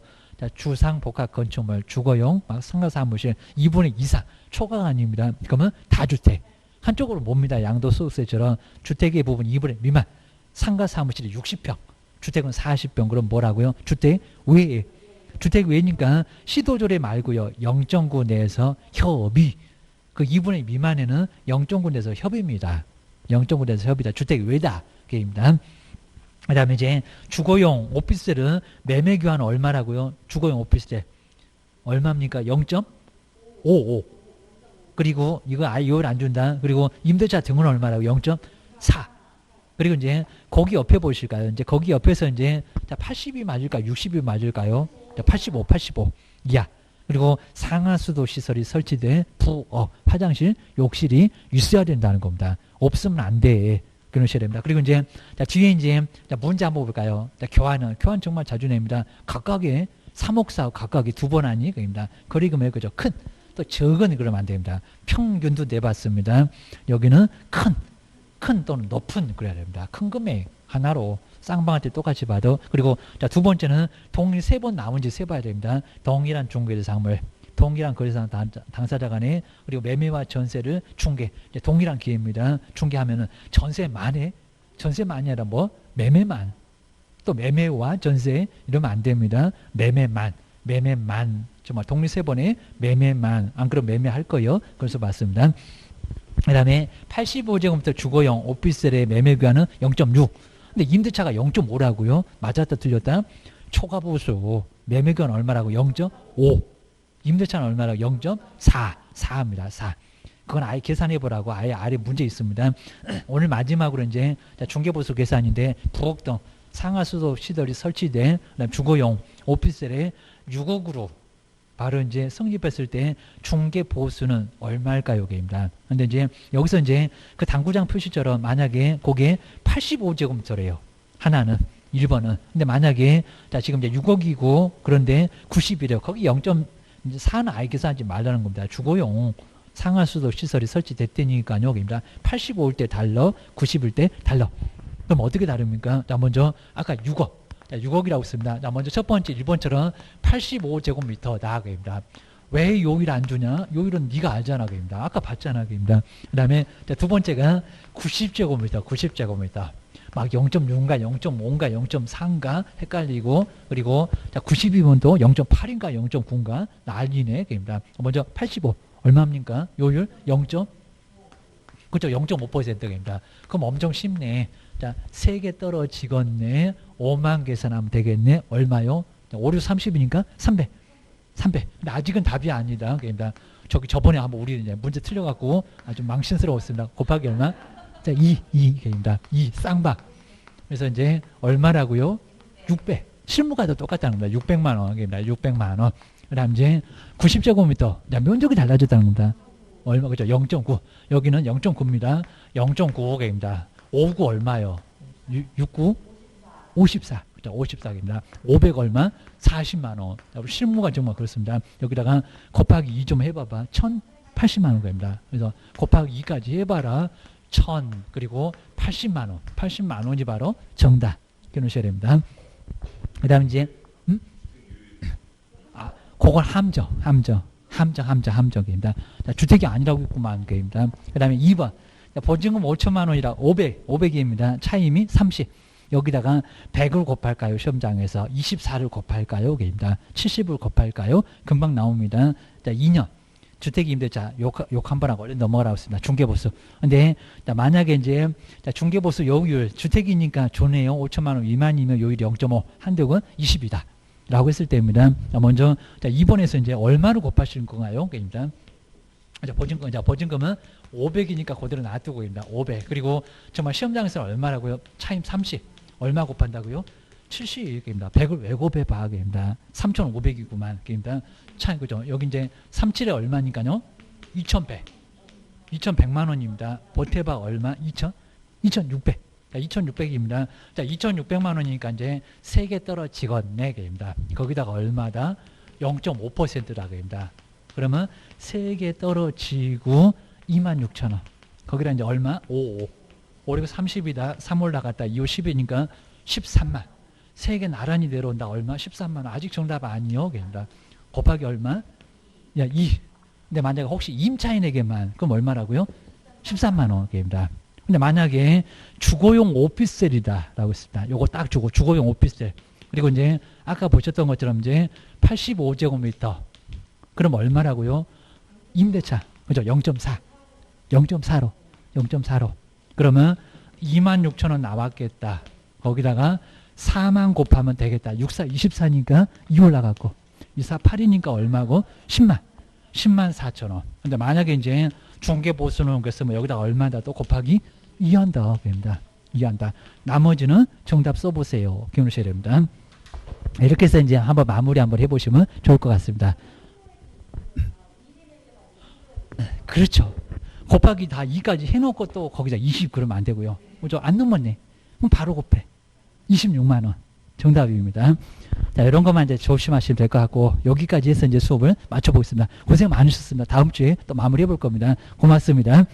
주상 복합 건축물 주거용 상가 사무실 2분의 2 이상 초과가 아닙니다. 그러면 다주택 한쪽으로 봅니다. 양도소득세처럼 주택의 부분 2분의 미만 상가 사무실이 60평 주택은 40평 그럼 뭐라고요? 주택 외니까 시도조례 말고요. 0.9 내에서 협의 그 2분의 미만에는 0.9 내에서 협의입니다. 0.9 내에서 협의다. 주택 외다. 게임입니다. 그 다음에 이제 주거용 오피스텔은 매매 교환 얼마라고요? 주거용 오피스텔 얼마입니까? 0.55. 그리고 이거 아예 요율 안 준다. 그리고 임대차 등은 얼마라고? 0.4. 그리고 이제 거기 옆에 보실까요? 이제 거기 옆에서 이제 80이 맞을까요? 60이 맞을까요? 85 이하. 그리고 상하수도 시설이 설치된 부엌, 화장실, 욕실이 있어야 된다는 겁니다. 없으면 안 돼. 그러셔야 됩니다. 그리고 이제 뒤에 이제 문제 한번 볼까요? 교환 정말 자주 냅니다. 각각의 3억 4억 각각이 두 번 하니 그입니다. 거리금액 그죠? 큰 또 적은 그러면 안 됩니다. 평균도 내봤습니다. 여기는 큰 또는 높은 그래야 됩니다. 큰 금액 하나로 쌍방할 때 똑같이 봐도. 그리고 두 번째는 동일 3번 나온지 세봐야 됩니다. 동일한 중개대상물, 동일한 거래상 당사자 간에 그리고 매매와 전세를 중개, 동일한 기회입니다. 중개하면은 전세만이 아니라 뭐 매매만, 또 매매와 전세 이러면 안 됩니다. 매매만 정말 동일 3번에 매매만 안 그러면 매매할 거예요. 그래서 봤습니다. 그 다음에 85제곱미터 주거용 오피스텔의 매매교환은 0.6. 근데 임대차가 0.5라고요? 맞았다 틀렸다? 초과보수 매매교환 얼마라고? 0.5. 임대차는 얼마라고? 0.4입니다. 4. 그건 아예 계산해보라고 아예 아래 문제 있습니다. 오늘 마지막으로 이제 중개보수 계산인데 부엌 등 상하수도 시설이 설치된 주거용 오피스텔에 6억으로 바로 이제 성립했을 때 중개 보수는 얼마일까요? 입니다. 근데 이제 여기서 이제 그 당구장 표시처럼 만약에 그게 85제곱미터래요. 하나는 1번은. 근데 만약에 지금 이제 6억이고 그런데 90이래요. 거기 0.4는 아예 계산하지 말라는 겁니다. 주거용 상하수도 시설이 설치됐다니까요. 입니다. 85일 때 달러, 90일 때 달러. 그럼 어떻게 다릅니까? 자, 먼저 아까 6억. 6억이라고 했습니다. 자, 먼저 첫 번째 1번처럼 85제곱미터다. 그입니다. 왜 요일 안 주냐? 요일은 네가 알잖아, 그입니다. 아까 봤잖아, 그입니다. 그 다음에 두 번째가 90제곱미터, 90제곱미터. 막 0.6인가 0.5인가 0.4인가 헷갈리고, 그리고 자 90이면 또 0.8인가 0.9인가 난리네, 그입니다. 먼저 85 얼마입니까? 요율 0. 그렇죠, 0.5%입니다. 그럼 엄청 쉽네. 자, 3개 떨어지겠네. 5만 계산하면 되겠네. 얼마요? 5, 6, 30이니까 300. 300. 근데 아직은 답이 아니다. 그러니까 저번에 한번 우리 이제 문제 틀려갖고 아주 망신스러웠습니다. 곱하기 얼마? 자, 2입니다. 2 쌍박. 그래서 이제 얼마라고요? 600. 실무가도 똑같다는 겁니다. 600만 원. 그러니까 600만 원. 그다음 이제 90제곱미터. 자, 면적이 달라졌다는 겁니다. 얼마 그죠? 0.9. 여기는 0.9입니다. 0.95개입니다. 59 얼마요? 69 54. 그죠? 54입니다. 500 얼마? 40만 원. 실무가 정말 그렇습니다. 여기다가 곱하기 2 좀 해봐봐. 1080만 원입니다. 그래서 곱하기 2까지 해봐라. 1000 그리고 80만 원. 80만 원이 바로 정답. 기억하셔야 됩니다. 그다음 이제 그걸 함정입니다. 자, 주택이 아니라고 있구만, 그입니다. 그 다음에 2번. 자, 보증금 5천만 원이라 500입니다. 차임이 30. 여기다가 100을 곱할까요? 시험장에서 24를 곱할까요? 그입니다. 70을 곱할까요? 금방 나옵니다. 자, 2년. 주택이 임대차 욕 한 번 하고 얼른 넘어가라고 했습니다. 중개보수. 근데 자, 만약에 이제 자, 중개보수 요율 주택이니까 좋네요. 5천만 원 미만이면 요율이 0.5, 한도는 20이다. 라고 했을 때입니다. 먼저, 자, 2번에서 이제 얼마를 곱하시는 건가요? 그입니다. 보증금은 500이니까 그대로 놔두고 있습니다. 500. 그리고 정말 시험장에서 얼마라고요? 차임 30. 얼마 곱한다고요? 70입니다. 100을 왜 곱해봐? 그입니다. 3,500이구만. 그입니다. 차임, 그죠? 여기 이제 37에 얼마니까요? 2,100. 2,100만 원입니다. 보태봐 얼마? 2,600. 자, 2,600입니다. 자, 2,600만 원이니까 이제 3개 떨어지겠네. 그입니다. 거기다가 얼마다? 0.5%다. 그입니다. 그러면 3개 떨어지고 26,000원. 거기다 이제 얼마? 5. 5, 6, 30이다. 3 올라갔다. 2, 5, 10이니까 13만. 3개 나란히 내려온다. 얼마? 13만 원. 아직 정답 아니요. 그입니다. 곱하기 얼마? 야, 2. 근데 만약에 혹시 임차인에게만 그럼 얼마라고요? 13만 원. 그입니다. 근데 만약에 주거용 오피스텔이다 라고 했습니다. 요거 딱 주고 주거용 오피스텔. 그리고 이제 아까 보셨던 것처럼 이제 85제곱미터. 그럼 얼마라고요? 임대차. 그죠? 0.4. 0.4로. 0.4로. 그러면 26,000원 나왔겠다. 거기다가 4만 곱하면 되겠다. 64, 24니까 2 올라갔고. 24, 8이니까 얼마고? 10만. 10만 4천원. 근데 만약에 이제 중개보수는 그랬으면 여기다가 얼마다 또 곱하기 2한다. 됩니다. 2한다. 나머지는 정답 써보세요. 기억하셔야 됩니다. 이렇게 해서 이제 한번 마무리 한번 해보시면 좋을 것 같습니다. 그렇죠. 곱하기 다 2까지 해놓고 또 거기다 20 그러면 안 되고요. 그죠? 안 넘었네. 그럼 바로 곱해. 26만 원. 정답입니다. 자, 이런 것만 이제 조심하시면 될 것 같고, 여기까지 해서 이제 수업을 마쳐보겠습니다. 고생 많으셨습니다. 다음 주에 또 마무리해 볼 겁니다. 고맙습니다.